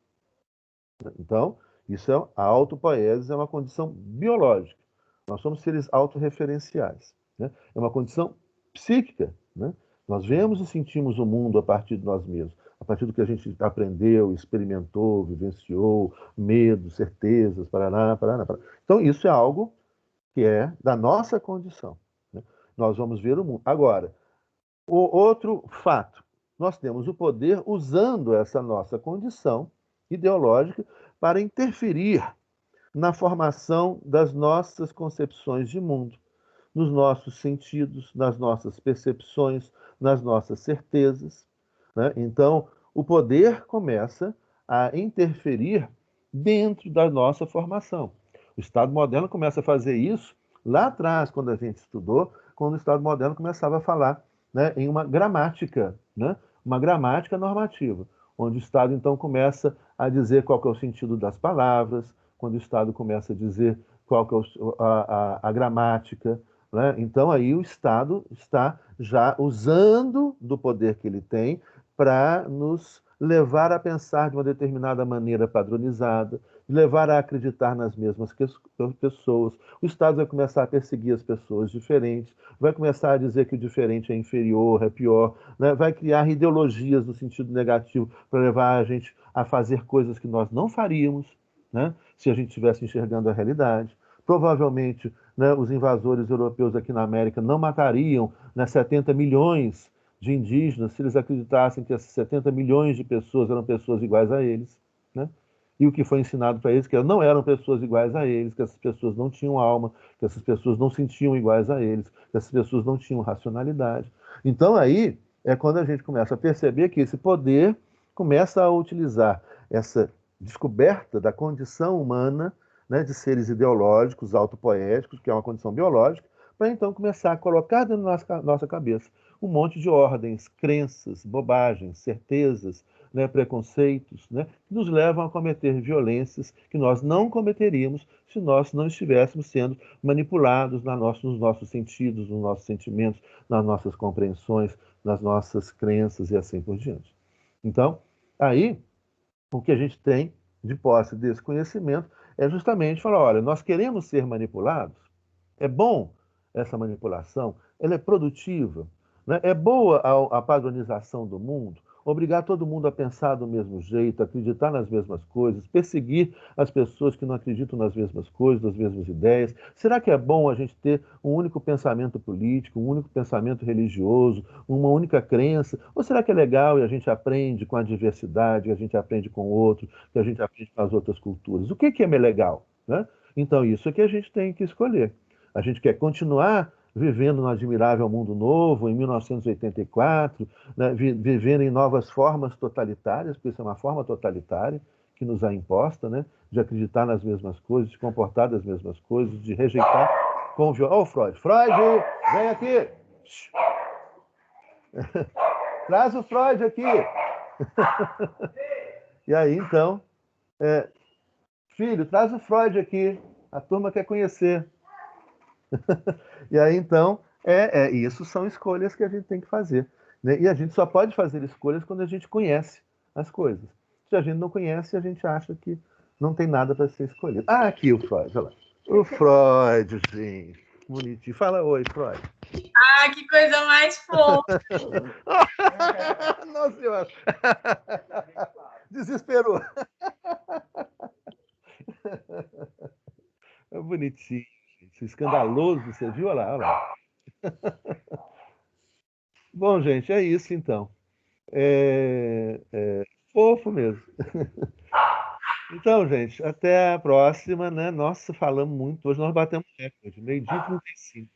Então, isso a autopoiesis é uma condição biológica. Nós somos seres autorreferenciais. Né? É uma condição psíquica. Né? Nós vemos e sentimos o mundo a partir de nós mesmos, a partir do que a gente aprendeu, experimentou, vivenciou, medo, certezas, paraná, paraná, paraná. Então, isso é algo que é da nossa condição. Né? Nós vamos ver o mundo. Agora, o outro fato, nós temos o poder usando essa nossa condição ideológica para interferir na formação das nossas concepções de mundo, nos nossos sentidos, nas nossas percepções, nas nossas certezas. Né? Então, o poder começa a interferir dentro da nossa formação. O Estado moderno começa a fazer isso lá atrás, quando a gente estudou, quando o Estado moderno começava a falar, né, em né, uma gramática normativa, onde o Estado então começa a dizer qual que é o sentido das palavras, quando o Estado começa a dizer qual que é a gramática, né? Então aí o Estado está já usando do poder que ele tem para nos levar a pensar de uma determinada maneira padronizada, levar a acreditar nas mesmas pessoas. O Estado vai começar a perseguir as pessoas diferentes, vai começar a dizer que o diferente é inferior, é pior, né? Vai criar ideologias no sentido negativo para levar a gente a fazer coisas que nós não faríamos, né? Se a gente estivesse enxergando a realidade. Provavelmente, né, os invasores europeus aqui na América não matariam, né, 70 milhões de indígenas se eles acreditassem que essas 70 milhões de pessoas eram pessoas iguais a eles. Né? e o que foi ensinado para eles, que não eram pessoas iguais a eles, que essas pessoas não tinham alma, que essas pessoas não sentiam iguais a eles, que essas pessoas não tinham racionalidade. Então aí é quando a gente começa a perceber que esse poder começa a utilizar essa descoberta da condição humana, né, de seres ideológicos, autopoéticos, que é uma condição biológica, para então começar a colocar dentro da nossa cabeça um monte de ordens, crenças, bobagens, certezas, né, preconceitos, né, que nos levam a cometer violências que nós não cometeríamos se nós não estivéssemos sendo manipulados nos nossos sentidos, nos nossos sentimentos, nas nossas compreensões, nas nossas crenças e assim por diante. Então, aí, o que a gente tem de posse desse conhecimento é justamente falar, olha, nós queremos ser manipulados, é bom essa manipulação, ela é produtiva, né? É boa a padronização do mundo, obrigar todo mundo a pensar do mesmo jeito, acreditar nas mesmas coisas, perseguir as pessoas que não acreditam nas mesmas coisas, nas mesmas ideias. Será que é bom a gente ter um único pensamento político, um único pensamento religioso, uma única crença? Ou será que é legal e a gente aprende com a diversidade, a gente aprende com o outro, que a gente aprende com as outras culturas? O que é legal, né? Então, isso é que a gente tem que escolher. A gente quer continuar vivendo no admirável mundo novo, em 1984, né, vivendo em novas formas totalitárias, porque isso é uma forma totalitária que nos é imposta, né, de acreditar nas mesmas coisas, de comportar das mesmas coisas, de rejeitar com violência. Ô, Freud! Freud, vem aqui! Traz o Freud aqui! E aí, então, filho, traz o Freud aqui, a turma quer conhecer. E aí, então, isso são escolhas que a gente tem que fazer, né? E a gente só pode fazer escolhas quando a gente conhece as coisas. Se a gente não conhece, a gente acha que não tem nada para ser escolhido. Ah, aqui o Freud, olha lá. O Freud, gente. Bonitinho. Fala oi, Freud. Ah, que coisa mais fofa. Nossa Senhora. Desesperou. É bonitinho, gente. Escandaloso, você viu? Olha lá. Bom, gente, é isso então. Fofo mesmo. Então, gente, até a próxima, né? Nossa, falamos muito. Hoje nós batemos recorde, 12h35.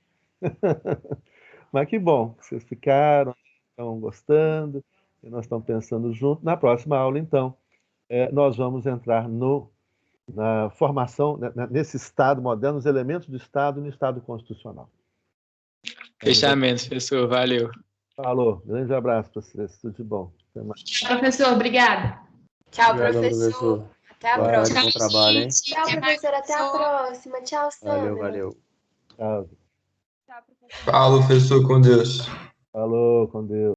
Mas que bom que vocês ficaram, estão gostando, e nós estamos pensando junto. Na próxima aula, então, nós vamos entrar na formação, nesse Estado moderno, nos elementos do Estado no Estado constitucional. Fechamento, professor. Valeu. Falou. Grande abraço para vocês. Tudo de bom. Até mais. Professor, obrigada. Tchau, Obrigado, professor. Até a Valeu, próxima. bom trabalho, hein? Tchau, professor. Até a próxima. Tchau, Sandra. Valeu. Tchau. Tchau, professor. Falou, professor, com Deus. Falou, com Deus.